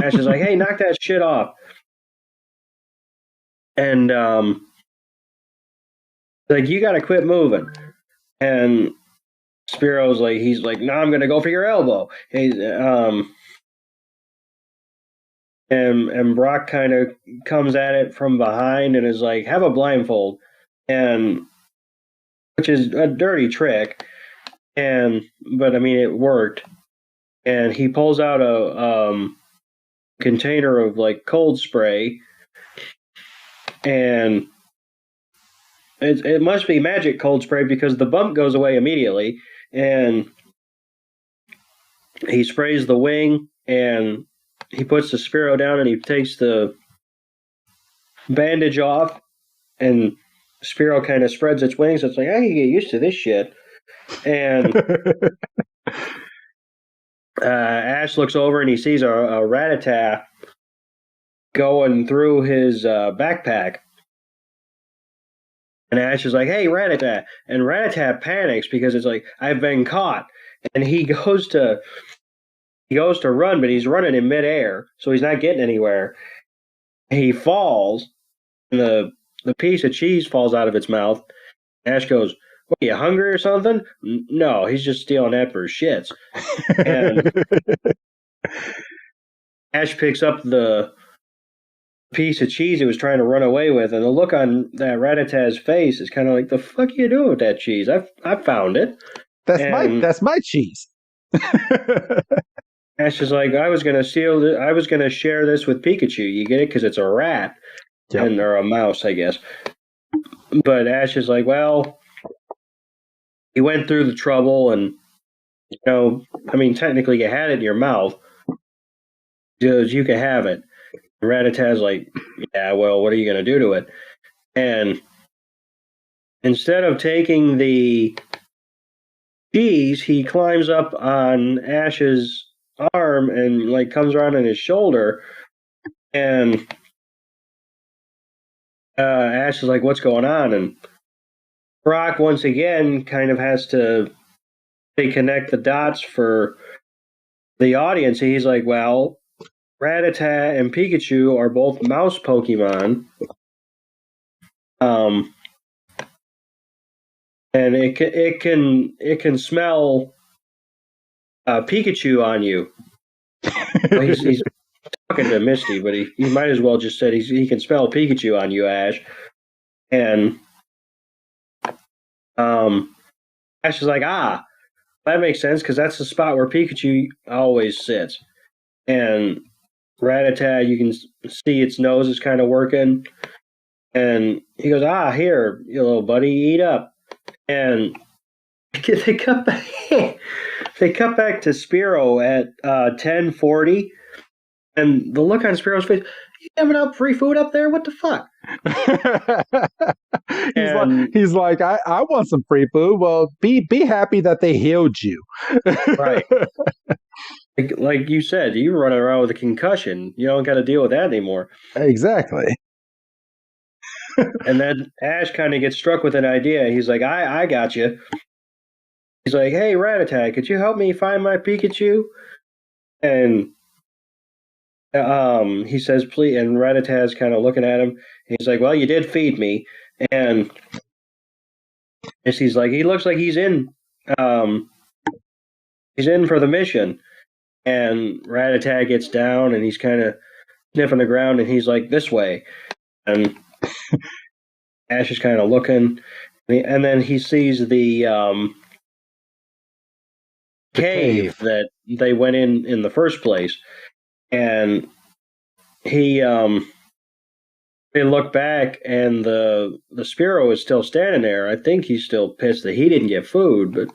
Ash is like, "Hey, knock that shit off," and like, "You gotta quit moving." And Spearow's like, he's like, "No, I'm gonna go for your elbow." And Brock kind of comes at it from behind and is like, "Have a blindfold," and which is a dirty trick, but it worked. And he pulls out a container of like cold spray, and it must be magic cold spray because the bump goes away immediately. And he sprays the wing, and he puts the Spearow down, and he takes the bandage off, and Spearow kind of spreads its wings. It's like, I can get used to this shit. And Ash looks over and he sees a Rattata going through his backpack. And Ash is like, "Hey, Rattata." And Rattata panics because it's like, "I've been caught." And he goes to run, but he's running in midair, so he's not getting anywhere. He falls, and the piece of cheese falls out of its mouth. Ash goes, "What, are you hungry or something?" No, he's just stealing that for shits. And Ash picks up the piece of cheese he was trying to run away with, and the look on that Rattata's face is kind of like, "The fuck are you doing with that cheese? I found it." That's my cheese. Ash is like, "I was gonna share this with Pikachu. You get it? Because it's a rat." Yep. Or a mouse, I guess. But Ash is like, "Well, he went through the trouble, and technically you had it in your mouth, because you can have it." Rattata's like, "Yeah, well, what are you gonna do to it?" And instead of taking the cheese, he climbs up on Ash's arm and like comes around on his shoulder, and Ash is like, "What's going on?" And Brock once again kind of has to connect the dots for the audience. He's like, "Well, Rattata and Pikachu are both mouse Pokemon, and it can smell Pikachu on you." Well, he's talking to Misty, but he might as well just said he can smell Pikachu on you, Ash. And Ash is like, "Ah, that makes sense because that's the spot where Pikachu always sits." And Rattata, you can see its nose is kind of working, and he goes, "Ah, here, you little buddy, eat up." And they cut back. They cut back to Spearow at 10:40, and the look on Spearow's face: "You having up free food up there? What the fuck?" he's like, I want some free food. Well, be happy that they healed you. Right. Like you said, you run around with a concussion. You don't got to deal with that anymore. Exactly. And then Ash kind of gets struck with an idea. He's like, I got you. he's like, "Hey, Rattata, could you help me find my Pikachu?" And he says, "Please." And Rattata's kind of looking at him. He's like, "Well, you did feed me." And he's like, he looks like um, he's in for the mission. And Rattata gets down and he's kind of sniffing the ground and he's like, "This way." And Ash is kind of looking. And then he sees the cave that they went in the first place. And he they look back and the Spearow is still standing there. I think he's still pissed that he didn't get food, but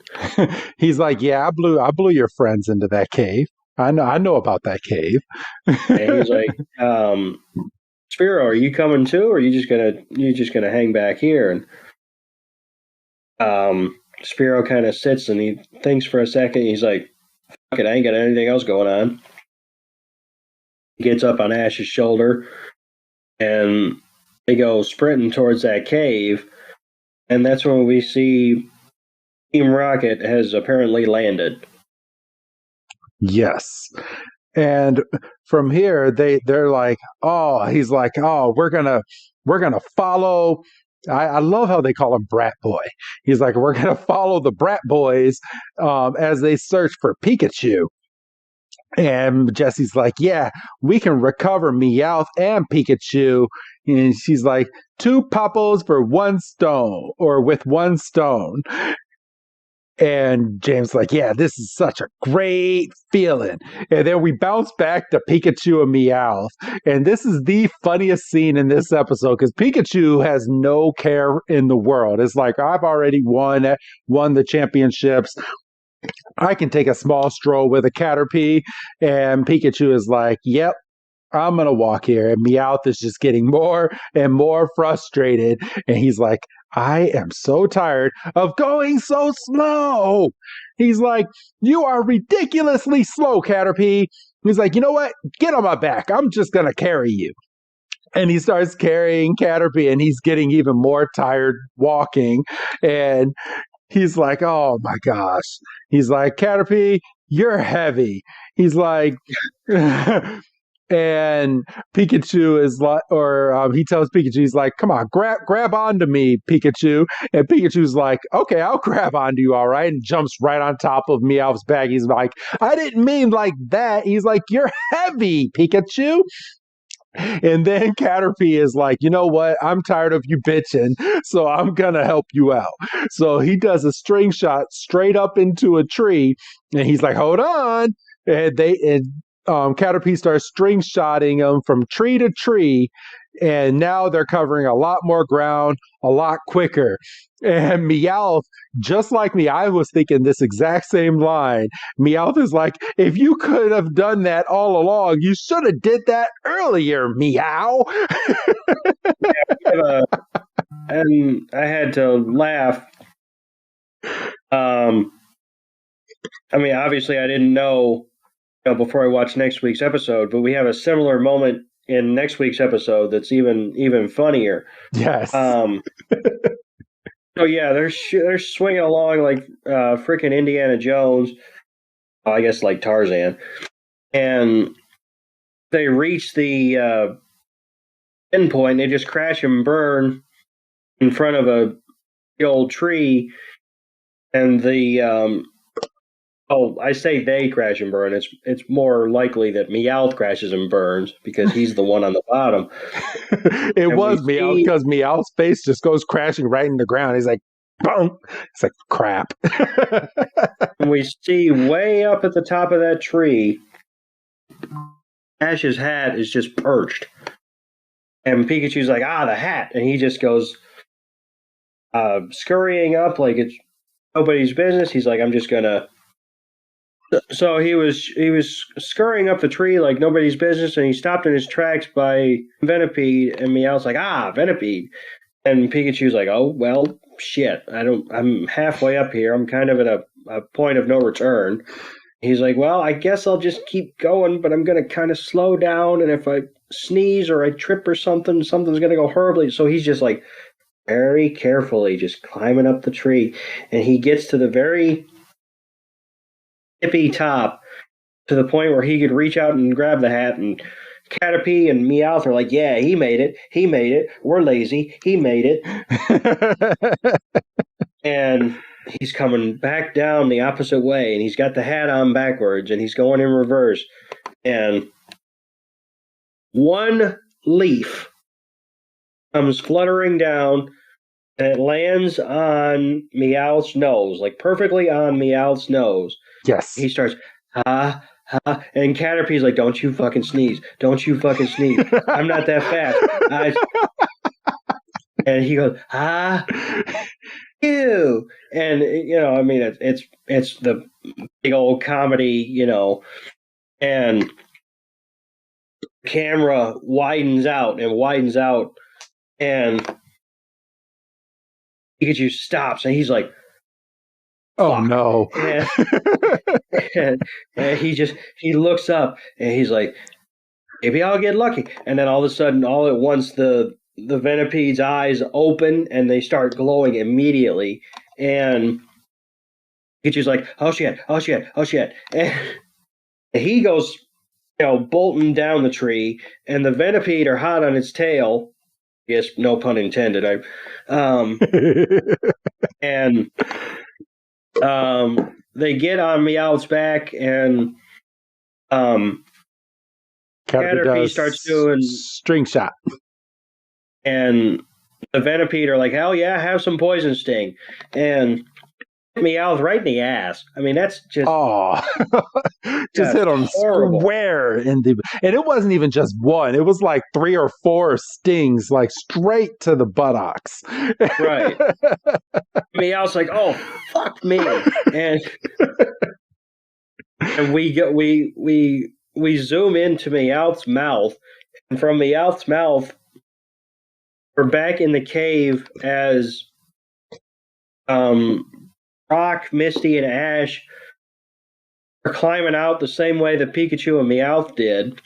He's like, yeah, I blew your friends into that cave. I know about that cave. and he's like, Spearow, are you coming too, or are you just gonna hang back here? And Spearow kind of sits and he thinks for a second. He's like, "Fuck it, I ain't got anything else going on." He gets up on Ash's shoulder and they go sprinting towards that cave. And that's when we see Team Rocket has apparently landed. Yes. And from here they're like, oh, he's like, oh, we're gonna follow. I love how they call him Brat Boy. He's like, we're gonna follow the Brat Boys as they search for Pikachu. And Jesse's like, yeah, we can recover Meowth and Pikachu. And she's like, 2 popples for 1 stone, or with 1 stone. And James like, yeah, this is such a great feeling. And then we bounce back to Pikachu and Meowth. And this is the funniest scene in this episode because Pikachu has no care in the world. It's like, I've already won the championships. I can take a small stroll with a Caterpie. And Pikachu is like, yep, I'm going to walk here. And Meowth is just getting more and more frustrated. And he's like, I am so tired of going so slow. He's like, you are ridiculously slow, Caterpie. He's like, you know what? Get on my back. I'm just going to carry you. And he starts carrying Caterpie and he's getting even more tired walking. And he's like, oh my gosh. He's like, Caterpie, you're heavy. He's like, and Pikachu is like, or he tells Pikachu, he's like, come on, grab onto me, Pikachu. And Pikachu's like, okay, I'll grab onto you, all right, and jumps right on top of Meowth's bag. He's like, I didn't mean like that. He's like, you're heavy, Pikachu. And then Caterpie is like, you know what? I'm tired of you bitching, so I'm gonna help you out. So he does a string shot straight up into a tree, and he's like, hold on. And Caterpie starts string shotting him from tree to tree, and now they're covering a lot more ground a lot quicker. And Meowth, just like me, I was thinking this exact same line. Meowth is like, if you could have done that all along, you should have did that earlier, Meow. And I had to laugh. I mean, obviously, I didn't know before I watched next week's episode, but we have a similar moment in next week's episode that's even funnier. Yes. So yeah, they're swinging along like freaking Indiana Jones. I guess like Tarzan, and they reach the end point. They just crash and burn in front of a old tree, and the I say they crash and burn. It's more likely that Meowth crashes and burns because he's the one on the bottom. It was Meowth because Meowth's face just goes crashing right in the ground. He's like, boom. It's like, crap. And we see way up at the top of that tree, Ash's hat is just perched. And Pikachu's like, the hat. And he just goes scurrying up like it's nobody's business. He's like, I'm just going to. So he was scurrying up the tree like nobody's business, and he stopped in his tracks by Venipede, and Meowth's like, Venipede. And Pikachu's like, oh, well, shit. I'm halfway up here. I'm kind of at a point of no return. He's like, well, I guess I'll just keep going, but I'm going to kind of slow down, and if I sneeze or I trip or something's going to go horribly. So he's just like very carefully just climbing up the tree, and he gets to the very tippy top to the point where he could reach out and grab the hat, and Caterpie and Meowth are like, yeah, he made it. He made it. We're lazy. He made it. And he's coming back down the opposite way, and he's got the hat on backwards, and he's going in reverse. And one leaf comes fluttering down, and it lands on Meowth's nose, like perfectly on Meowth's nose. Yes. He starts, and Caterpie's like, don't you fucking sneeze. Don't you fucking sneeze. I'm not that fast. And he goes, ew. And, I mean, it's the big old comedy, and the camera widens out, and Pikachu stops, and he's like, oh no. And he looks up, and he's like, maybe I'll get lucky. And then all of a sudden, all at once, the Venipede's eyes open, and they start glowing immediately. And Pikachu's like, oh shit. And he goes, bolting down the tree, and the Venipede are hot on its tail. Yes, no pun intended. And they get on Meowth's back, and Caterpie starts doing string shot. And the Venipede are like, hell yeah, have some poison sting. And Meowth right in the ass. I mean, that's just... oh, just hit him square and it wasn't even just one. It was like 3 or 4 stings, like straight to the buttocks. Right. Meowth's like, oh, fuck me. And we zoom into Meowth's mouth, and from Meowth's mouth, we're back in the cave as Brock, Misty, and Ash are climbing out the same way that Pikachu and Meowth did.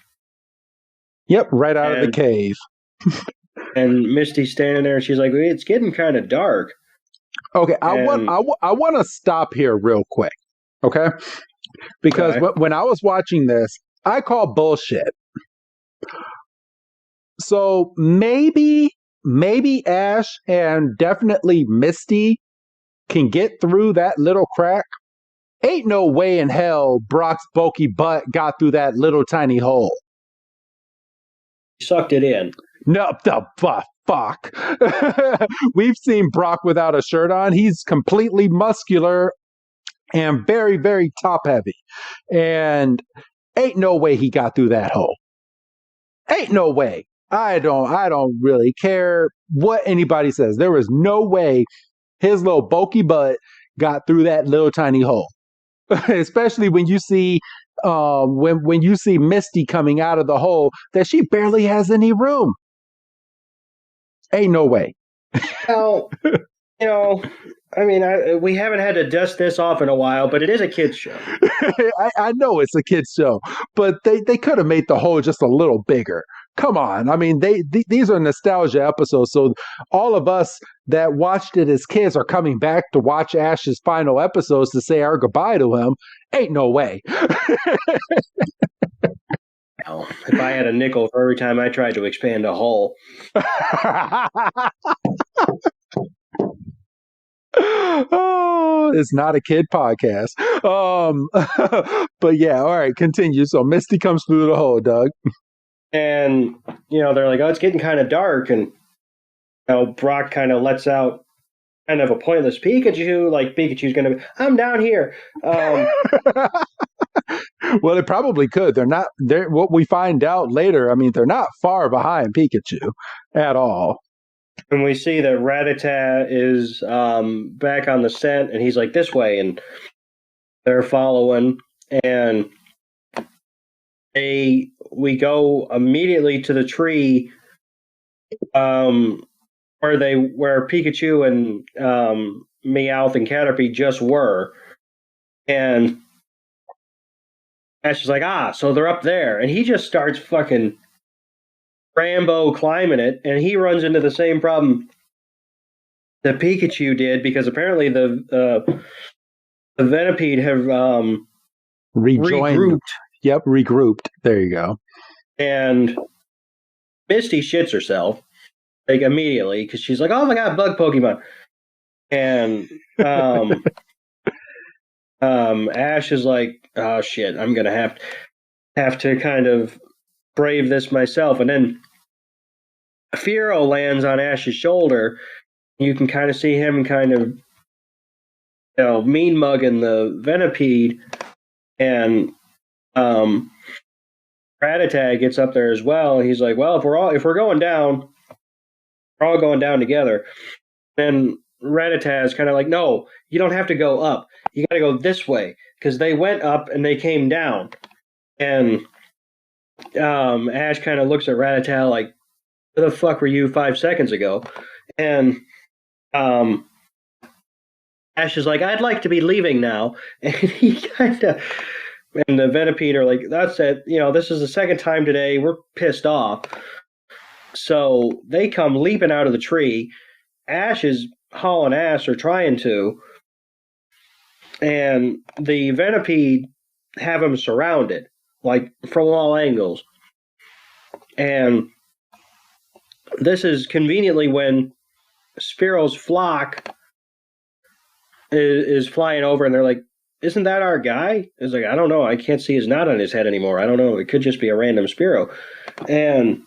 Yep, right out of the cave. And Misty's standing there, and she's like, it's getting kind of dark. Okay, I want to stop here real quick, okay? Because when I was watching this, I call bullshit. So maybe Ash and definitely Misty can get through that little crack. Ain't no way in hell Brock's bulky butt got through that little tiny hole. He sucked it in. No, the fuck. We've seen Brock without a shirt on. He's completely muscular and very, very top heavy. And ain't no way he got through that hole. Ain't no way. I don't really care what anybody says. There was no way his little bulky butt got through that little tiny hole. Especially when you see when you see Misty coming out of the hole that she barely has any room. Ain't no way. Well, I mean, we haven't had to dust this off in a while, but it is a kid's show. I know it's a kid's show, but they could have made the hole just a little bigger. Come on. I mean, these are nostalgia episodes, so all of us that watched it as kids are coming back to watch Ash's final episodes to say our goodbye to him. Ain't no way. Well, if I had a nickel for every time I tried to expand a hole. Oh, it's not a kid podcast. But yeah, all right, continue. So Misty comes through the hole, Doug. And, they're like, oh, it's getting kind of dark. And, Brock kind of lets out kind of a pointless Pikachu. Like, Pikachu's going to be, I'm down here. Well, it probably could. They're what we find out later. I mean, they're not far behind Pikachu at all. And we see that Rattata is back on the scent, and he's like, this way. And they're following. And we go immediately to the tree where Pikachu and Meowth and Caterpie just were. And Ash is like, so they're up there. And he just starts fucking Rambo climbing it, and he runs into the same problem that Pikachu did, because apparently the Venipede have rejoined. Yep, regrouped. There you go. And Misty shits herself like immediately because she's like, "Oh my god, bug Pokemon!" And Ash is like, "Oh shit, I'm gonna have to kind of brave this myself." And then Fearow lands on Ash's shoulder. You can kind of see him kind of, mean mugging the Venipede, and Rattata gets up there as well. He's like, "Well, if we're going down, we're all going down together." And Rattata is kind of like, "No, you don't have to go up. You got to go this way because they went up and they came down." And Ash kind of looks at Rattata like, "Where the fuck were you 5 seconds ago?" And Ash is like, "I'd like to be leaving now," and he kind of. And the Venipede are like, "That's it. This is the second time today. We're pissed off." So they come leaping out of the tree. Ash is hauling ass or trying to. And the Venipede have him surrounded, like from all angles. And this is conveniently when Spearow's flock is flying over, and they're like, "Isn't that our guy?" It's like, "I don't know. I can't see his knot on his head anymore. I don't know. It could just be a random Spearow." And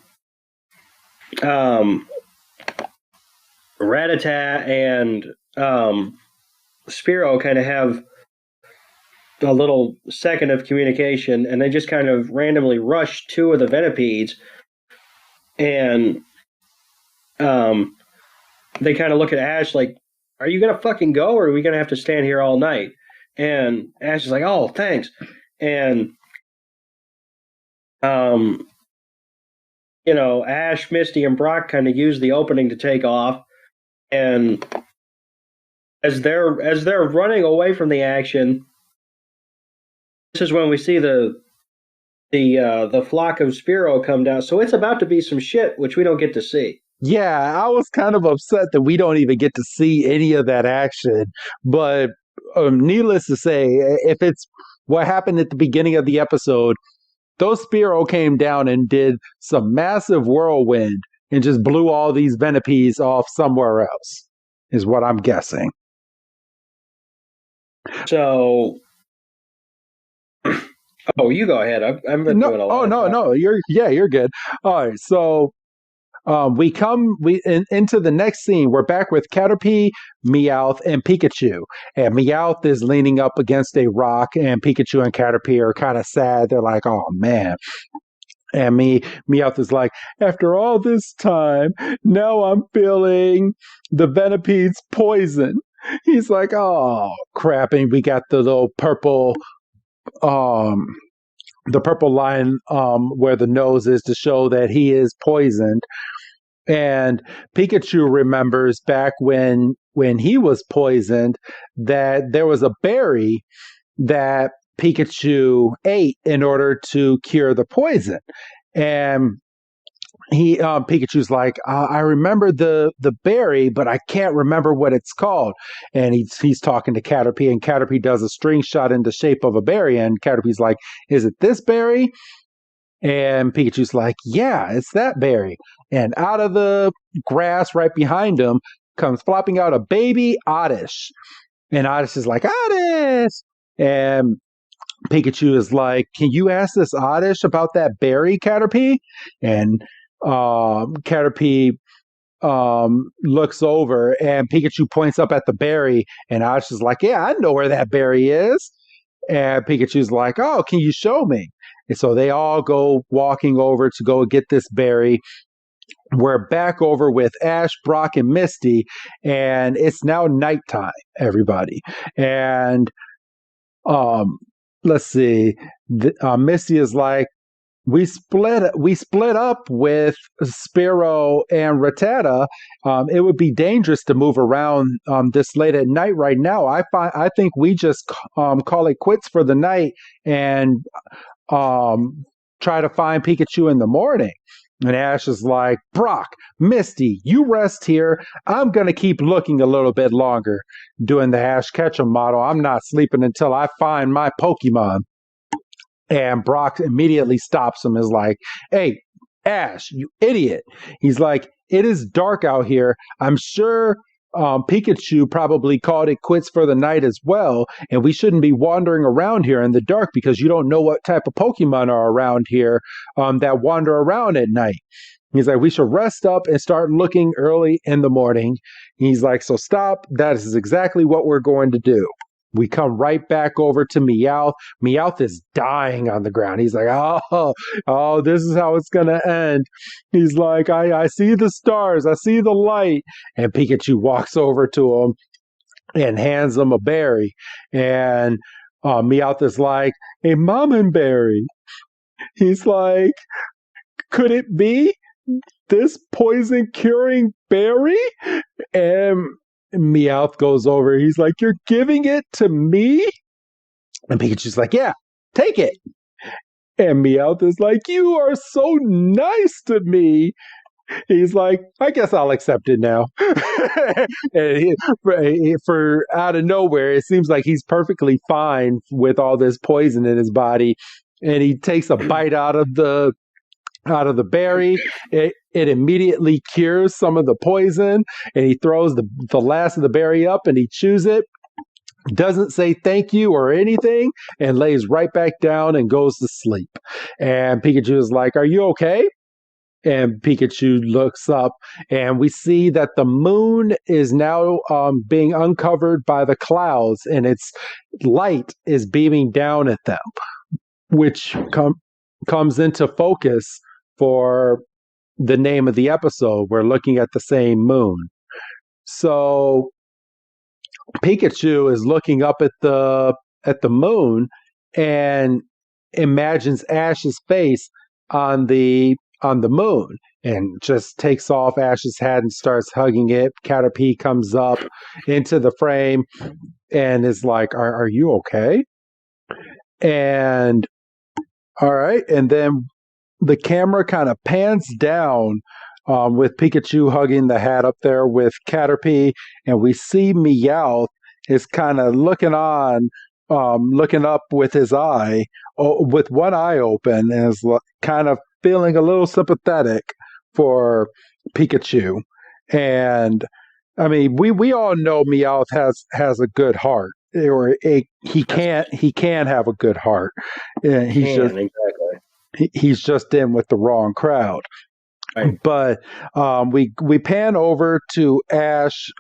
Rattata and Spearow kind of have a little second of communication, and they just kind of randomly rush two of the Venipedes, and they kind of look at Ash like, "Are you going to fucking go, or are we going to have to stand here all night?" And Ash is like, "Oh, thanks." And, Ash, Misty, and Brock kind of use the opening to take off. And as they're running away from the action, this is when we see the flock of Spearow come down. So it's about to be some shit, which we don't get to see. Yeah, I was kind of upset that we don't even get to see any of that action. But needless to say, if it's what happened at the beginning of the episode, those Spearow came down and did some massive whirlwind and just blew all these Venipedes off somewhere else, is what I'm guessing. So, you go ahead. I've been doing a lot. No. You're good. All right, so we come into the next scene. We're back with Caterpie, Meowth, and Pikachu. And Meowth is leaning up against a rock, and Pikachu and Caterpie are kind of sad. They're like, "Oh man." And Meowth is like, "After all this time, now I'm feeling the Venipede's poison." He's like, "Oh crap!" And we got the little purple the purple line where the nose is to show that he is poisoned. And Pikachu remembers back when he was poisoned that there was a berry that Pikachu ate in order to cure the poison. And Pikachu's like, "I remember the berry, but I can't remember what it's called." And he's talking to Caterpie, and Caterpie does a string shot in the shape of a berry, and Caterpie's like, "Is it this berry?" And Pikachu's like, "Yeah, it's that berry." And out of the grass right behind him comes flopping out a baby Oddish. And Oddish is like, "Oddish!" And Pikachu is like, "Can you ask this Oddish about that berry, Caterpie?" And Caterpie looks over, and Pikachu points up at the berry, and Oddish is like, "Yeah, I know where that berry is." And Pikachu's like, "Oh, can you show me?" And so they all go walking over to go get this berry. We're back over with Ash, Brock, and Misty, and it's now nighttime, everybody. And let's see, Misty is like, we split up with Spearow and Rattata. It would be dangerous to move around this late at night right now. I think we just call it quits for the night and try to find Pikachu in the morning. And Ash is like, "Brock, Misty, you rest here. I'm going to keep looking a little bit longer." Doing the Ash Ketchum model. I'm not sleeping until I find my Pokemon. And Brock immediately stops him, is like, hey, Ash, you idiot. He's like, it is dark out here. I'm sure Pikachu probably called it quits for the night as well. And we shouldn't be wandering around here in the dark because you don't know what type of Pokemon are around here that wander around at night. He's like, we should rest up and start looking early in the morning. He's like, so stop. That is exactly what we're going to do. We come right back over to Meowth. Meowth is dying on the ground. He's like, oh, this is how it's going to end. He's like, I see the stars. I see the light. And Pikachu walks over to him and hands him a berry. And Meowth is like, a Mammon berry. He's like, could it be this poison curing berry? And Meowth goes over. He's like, you're giving it to me? And Pikachu's like, yeah, take it. And Meowth is like, you are so nice to me. He's like, I guess I'll accept it now. And for out of nowhere, it seems like he's perfectly fine with all this poison in his body. And he takes a bite out of the berry. It immediately cures some of the poison, and he throws the last of the berry up and he chews it, doesn't say thank you or anything, and lays right back down and goes to sleep. And Pikachu is like, are you okay? And Pikachu looks up, and we see that the moon is now being uncovered by the clouds, and its light is beaming down at them, which comes into focus for the name of the episode. We're looking at the same moon. So Pikachu is looking up at the moon and imagines Ash's face on the moon, and just takes off Ash's hat and starts hugging it. Caterpie comes up into the frame and is like, are you okay? And all right, and then the camera kind of pans down with Pikachu hugging the hat up there with Caterpie, and we see Meowth is kind of looking up with his eye, with one eye open, and is kind of feeling a little sympathetic for Pikachu. And I mean, we all know Meowth has a good heart, or he can have a good heart. Exactly. He's just in with the wrong crowd. Right. But we pan over to Ash,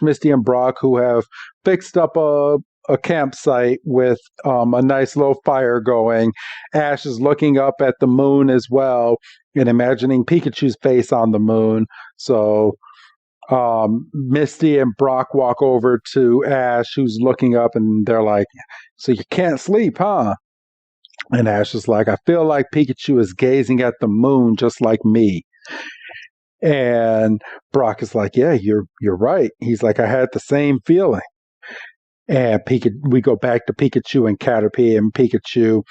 Misty, and Brock, who have fixed up a campsite with a nice little fire going. Ash is looking up at the moon as well and imagining Pikachu's face on the moon. So Misty and Brock walk over to Ash, who's looking up, and they're like, so you can't sleep, huh? And Ash is like, I feel like Pikachu is gazing at the moon just like me. And Brock is like, yeah, you're right. He's like, I had the same feeling. And we go back to Pikachu and Caterpie, and Pikachu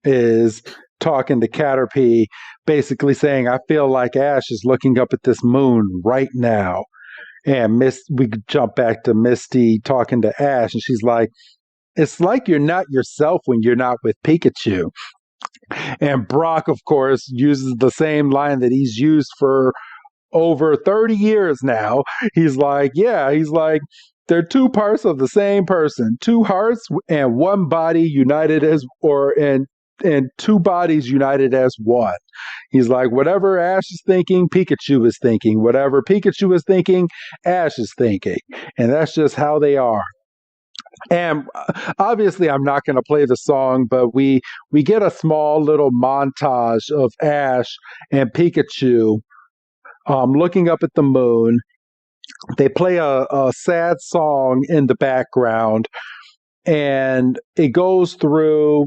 is talking to Caterpie, basically saying, I feel like Ash is looking up at this moon right now. And we jump back to Misty talking to Ash, and she's like, it's like you're not yourself when you're not with Pikachu. And Brock, of course, uses the same line that he's used for over 30 years now. He's like, they're two parts of the same person, two hearts and one body united and two bodies united as one. He's like, whatever Ash is thinking, Pikachu is thinking. Whatever Pikachu is thinking, Ash is thinking. And that's just how they are. And obviously, I'm not going to play the song, but we get a small little montage of Ash and Pikachu looking up at the moon. They play a sad song in the background, and it goes through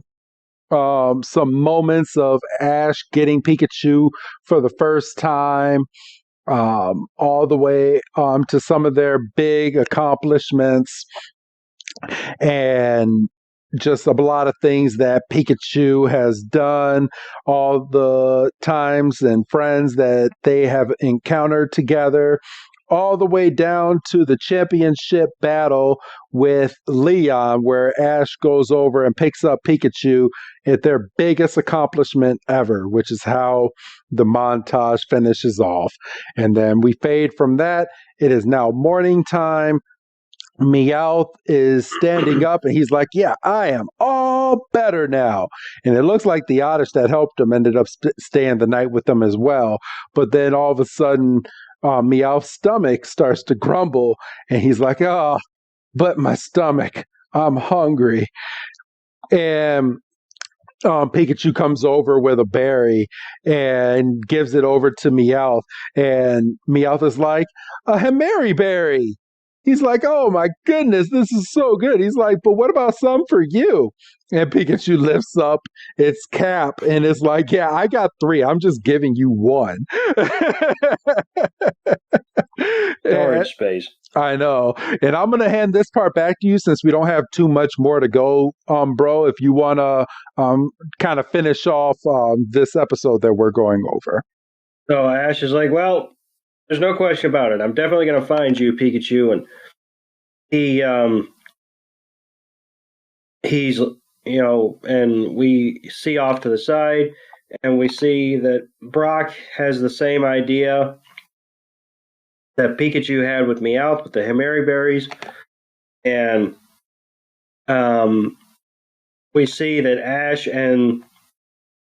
some moments of Ash getting Pikachu for the first time, all the way to some of their big accomplishments, and just a lot of things that Pikachu has done, all the times and friends that they have encountered together, all the way down to the championship battle with Leon, where Ash goes over and picks up Pikachu at their biggest accomplishment ever, which is how the montage finishes off. And then we fade from that. It is now morning time. Meowth is standing up and he's like, yeah, I am all better now. And it looks like the Oddish that helped him ended up staying the night with them as well. But then all of a sudden, Meowth's stomach starts to grumble and he's like, oh, but my stomach, I'm hungry. And Pikachu comes over with a berry and gives it over to Meowth. And Meowth is like, a Himeri berry. He's like, oh my goodness, this is so good. He's like, but what about some for you? And Pikachu lifts up its cap and is like, yeah, I got 3. I'm just giving you 1. Storage space. I know. And I'm going to hand this part back to you since we don't have too much more to go, bro, if you want to kind of finish off this episode that we're going over. So Ash is like, well, there's no question about it. I'm definitely going to find you, Pikachu. And he's, and we see off to the side and we see that Brock has the same idea that Pikachu had with Meowth with the Himeri berries. And we see that Ash and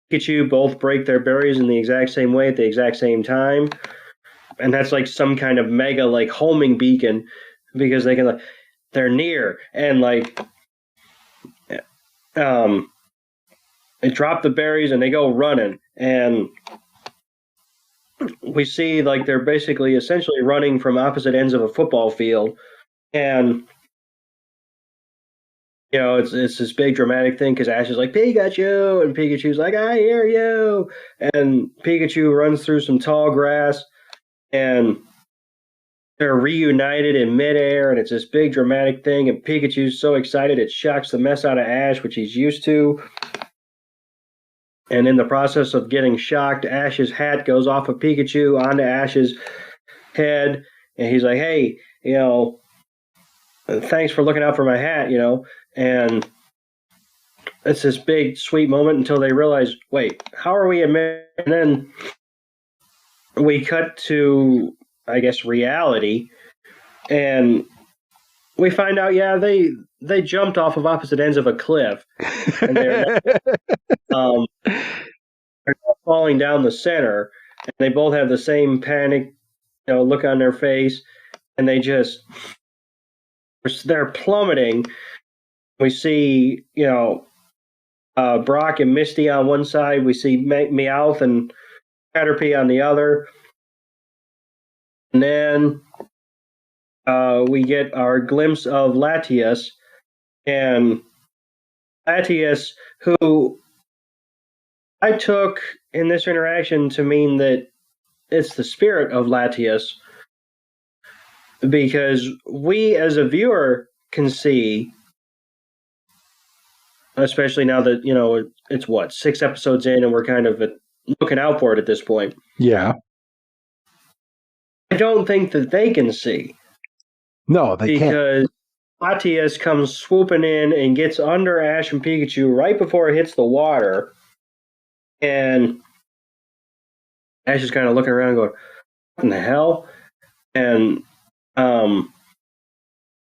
Pikachu both break their berries in the exact same way at the exact same time. And that's like some kind of mega like homing beacon because they can they're near and they drop the berries and they go running and we see like they're basically essentially running from opposite ends of a football field and it's this big dramatic thing because Ash is like Pikachu and Pikachu's like I hear you and Pikachu runs through some tall grass and they're reunited in midair, and it's this big dramatic thing, and Pikachu's so excited it shocks the mess out of Ash, which he's used to. And in the process of getting shocked, Ash's hat goes off of Pikachu onto Ash's head, and he's like, hey, thanks for looking out for my hat, and it's this big, sweet moment until they realize, wait, how are we? And then we cut to, I guess, reality, and we find out, yeah, they jumped off of opposite ends of a cliff, and they're falling down the center, and they both have the same panic, look on their face, and they're plummeting. We see, Brock and Misty on one side. We see Meowth and Caterpie on the other. And then we get our glimpse of Latias. And Latias, who I took in this interaction to mean that it's the spirit of Latias. Because we, as a viewer, can see, especially now that, it's 6 episodes in and we're kind of looking out for it at this point. Yeah. I don't think that they can see. No, they can't. Because Latias comes swooping in and gets under Ash and Pikachu right before it hits the water. And Ash is kind of looking around going, what in the hell? And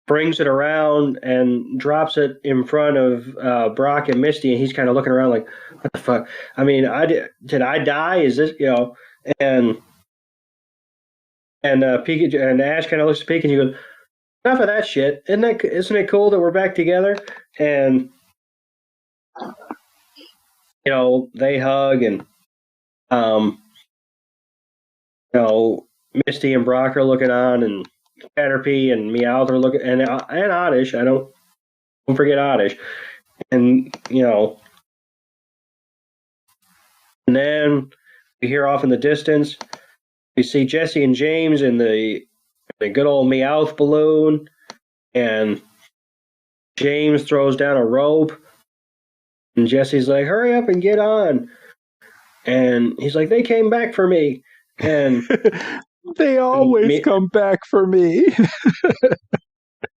brings it around and drops it in front of Brock and Misty, and he's kind of looking around like, what the fuck? I mean, did I die? Is this, and Pikachu and Ash kind of looks at Pikachu and he goes, enough of that shit. Isn't it cool that we're back together? And they hug and Misty and Brock are looking on and Caterpie and Meowth are looking and Oddish. Don't forget Oddish. And and then we hear off in the distance we see Jesse and James in the good old Meowth balloon, and James throws down a rope, and Jesse's like, hurry up and get on. And he's like, they came back for me. And They And always come back for me.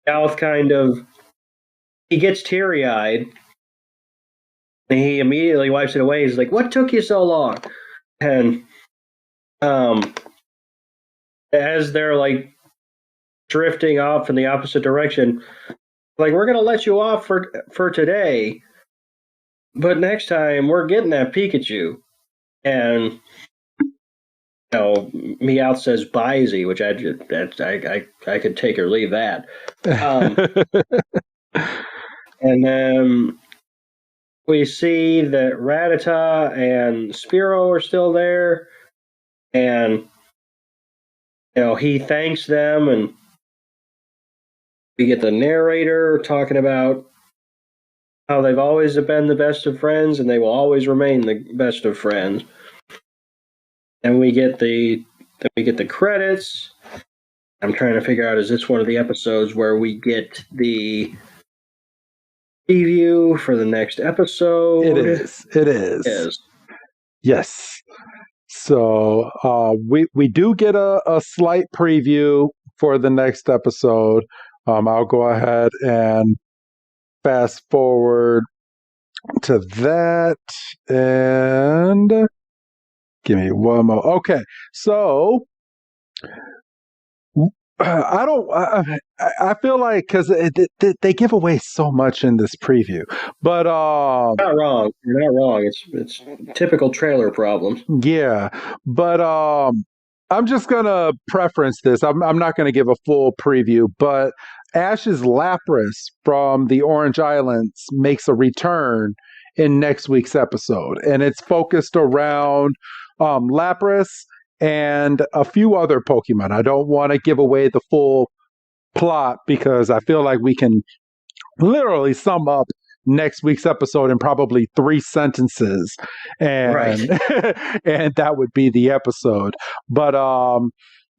Meowth kind of, he gets teary-eyed, and he immediately wipes it away. He's like, "What took you so long?" And as they're like drifting off in the opposite direction, like, we're gonna let you off for today, but next time we're getting that Pikachu. And Meowth says Bisey, which I could take or leave that. And then we see that Rattata and Spearow are still there, and he thanks them, and we get the narrator talking about how they've always been the best of friends, and they will always remain the best of friends. And we get the credits. I'm trying to figure out, is this one of the episodes where we get the preview for the next episode? It is. Yes. So we do get a slight preview for the next episode. I'll go ahead and fast forward to that, and give me one more. Okay, so I don't. I feel like because they give away so much in this preview, but not wrong. You're not wrong. It's typical trailer problems. Yeah, but I'm just gonna preference this. I'm not gonna give a full preview, but Ash's Lapras from the Orange Islands makes a return in next week's episode, and it's focused around Lapras and a few other Pokemon. I don't want to give away the full plot because I feel like we can literally sum up next week's episode in probably 3 sentences, and and that would be the episode. But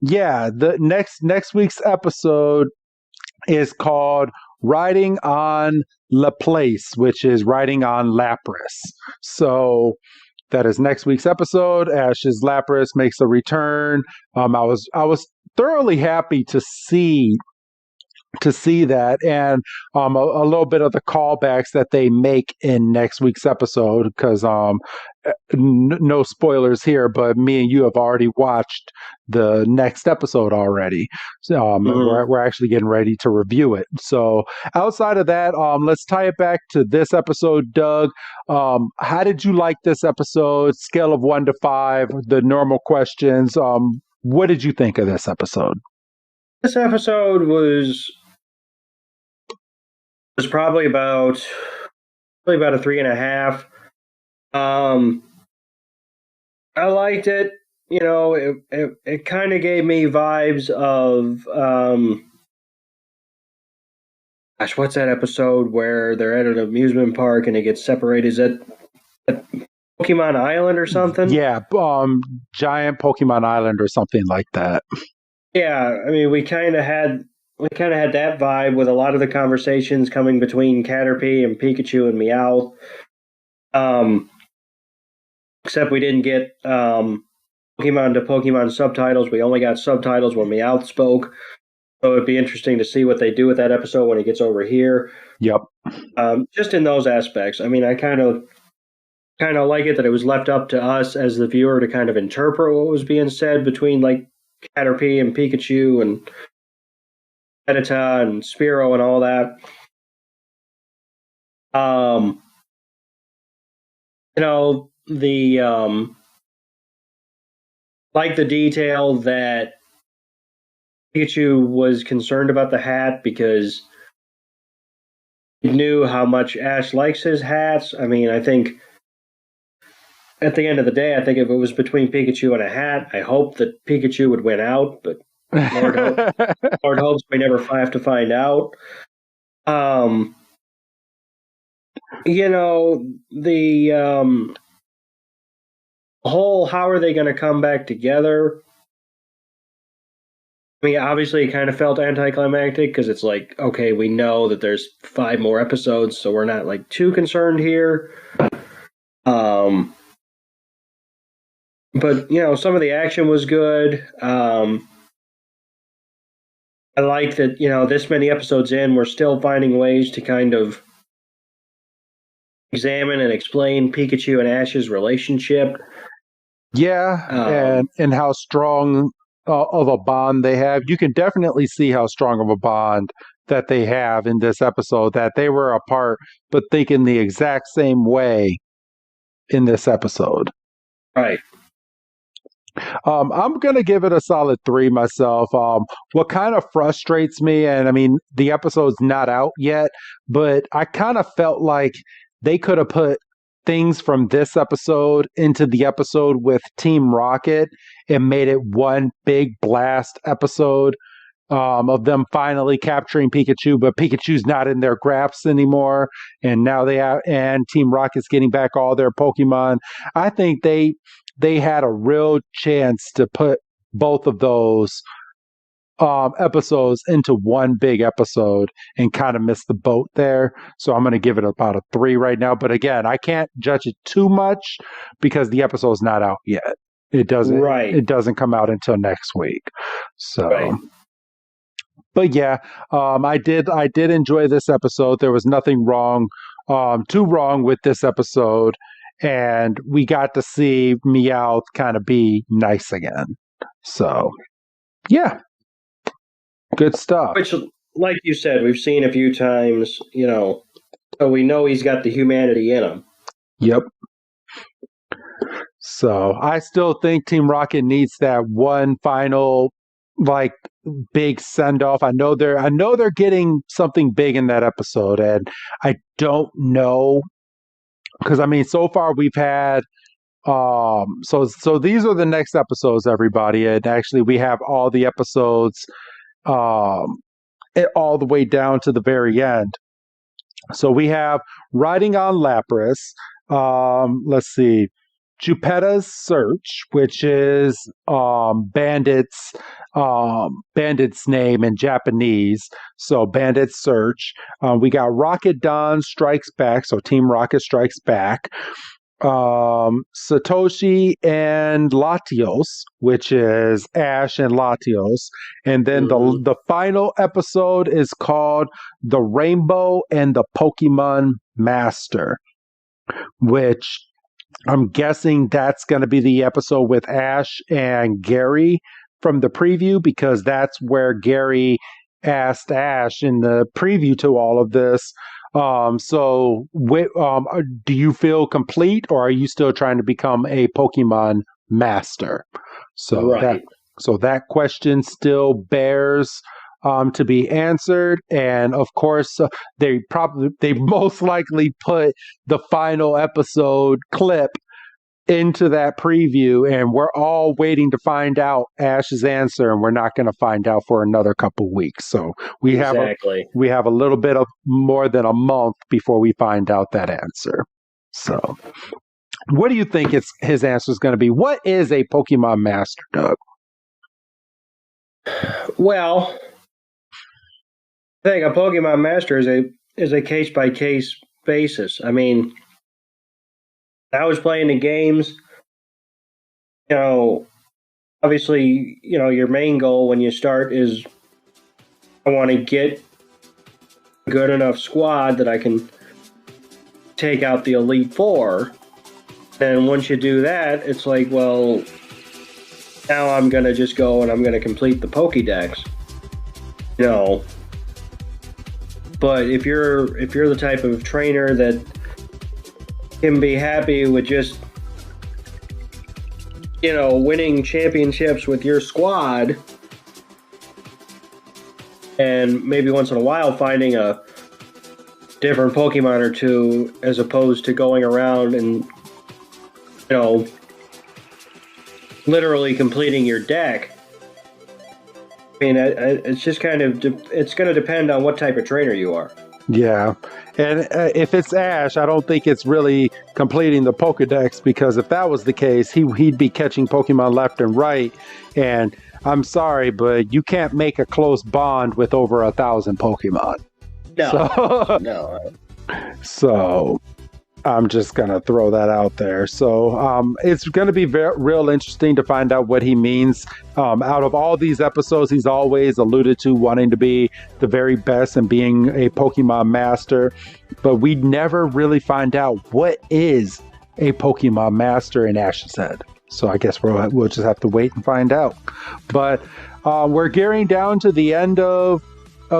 yeah, the next week's episode is called Riding on Laplace, which is riding on Lapras. So that is next week's episode. Ash's Lapras makes a return. I was thoroughly happy to see that, and a little bit of the callbacks that they make in next week's episode, because no spoilers here, but me and you have already watched the next episode already. So we're actually getting ready to review it. So outside of that, let's tie it back to this episode. Doug, how did you like this episode? Scale of 1 to 5, the normal questions. What did you think of this episode? This episode was probably about a 3.5. I liked it. It kind of gave me vibes of gosh, what's that episode where they're at an amusement park and it gets separated? Is that Pokemon Island or something? Yeah, Giant Pokemon Island or something like that. Yeah, I mean, we kind of had that vibe with a lot of the conversations coming between Caterpie and Pikachu and Meowth. Except we didn't get Pokemon to Pokemon subtitles. We only got subtitles when Meowth spoke. So it'd be interesting to see what they do with that episode when it gets over here. Yep. Just in those aspects. I mean, I kind of like it that it was left up to us as the viewer to kind of interpret what was being said between like Caterpie and Pikachu and Edita and Spearow and all that. Like the detail that Pikachu was concerned about the hat because he knew how much Ash likes his hats. I mean, I think at the end of the day, I think if it was between Pikachu and a hat, I hope that Pikachu would win out, but Lord hopes we never have to find out. The whole how are they going to come back together? I mean, obviously, it kind of felt anticlimactic because it's like, okay, we know that there's 5 more episodes, so we're not like too concerned here. But some of the action was good. I like that. This many episodes in, we're still finding ways to kind of examine and explain Pikachu and Ash's relationship. Yeah, and how strong of a bond they have. You can definitely see how strong of a bond that they have in this episode, that they were apart, but thinking the exact same way in this episode. Right. I'm going to give it a solid 3 myself. What kind of frustrates me, and I mean, the episode's not out yet, but I kind of felt like they could have put things from this episode into the episode with Team Rocket and made it one big blast episode of them finally capturing Pikachu, but Pikachu's not in their grasp anymore, and now and Team Rocket's getting back all their Pokemon. I think they had a real chance to put both of those episodes into one big episode and kind of missed the boat there. So I'm going to give it about a 3 right now. But again, I can't judge it too much because the episode's not out yet. It doesn't come out until next week. So. Right. But yeah, I did enjoy this episode. There was nothing too wrong with this episode, and we got to see Meowth kind of be nice again. So, yeah, good stuff. Which, like you said, we've seen a few times. So we know he's got the humanity in him. Yep. So I still think Team Rocket needs that one final big send off. I know they're getting something big in that episode, and I don't know, because I mean, so far we've had so these are the next episodes, everybody, and actually we have all the episodes all the way down to the very end. So we have Riding on Lapras. Let's see. Jupetta's Search, which is Bandit's name in Japanese. So Bandit's Search. We got Rocket Dawn Strikes Back. So Team Rocket Strikes Back. Satoshi and Latios, which is Ash and Latios. And then the final episode is called The Rainbow and the Pokemon Master, which I'm guessing that's going to be the episode with Ash and Gary from the preview, because that's where Gary asked Ash in the preview to all of this. So do you feel complete, or are you still trying to become a Pokemon master? So right. that question still bears to be answered, and of course they most likely put the final episode clip into that preview, and we're all waiting to find out Ash's answer, and we're not going to find out for another couple weeks. So we have a little bit of more than a month before we find out that answer. So what do you think his answer is going to be? What is a Pokemon master, Doug? Well, I think a Pokemon master is a case by case basis. I mean, I was playing the games. Obviously, your main goal when you start is I want to get a good enough squad that I can take out the Elite Four. And once you do that, it's like, well, now I'm going to just go and I'm going to complete the Pokédex. But if you're the type of trainer that can be happy with just winning championships with your squad, and maybe once in a while finding a different Pokemon or two, as opposed to going around and literally completing your deck. I mean, it's just kind of it's going to depend on what type of trainer you are. Yeah, and if it's Ash, I don't think it's really completing the Pokedex, because if that was the case, he'd be catching Pokemon left and right. And I'm sorry, but you can't make a close bond with over 1,000 Pokemon. No, no. So I'm just going to throw that out there. So it's going to be real interesting to find out what he means. Out of all these episodes, he's always alluded to wanting to be the very best and being a Pokemon master. But we never really find out what is a Pokemon master in Ash's head. So I guess we'll just have to wait and find out. But we're gearing down to the end of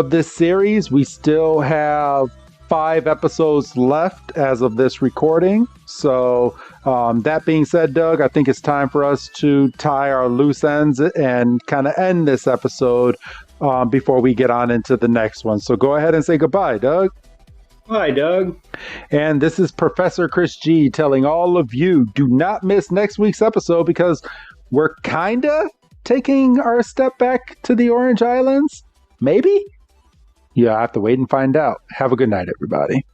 this series. We still have 5 episodes left as of this recording. So that being said, Doug, I think it's time for us to tie our loose ends and kind of end this episode before we get on into the next one. So go ahead and say goodbye, Doug. Bye, Doug. And this is Professor Chris G telling all of you, do not miss next week's episode because we're kind of taking our step back to the Orange Islands. Maybe? Yeah, I have to wait and find out. Have a good night, everybody.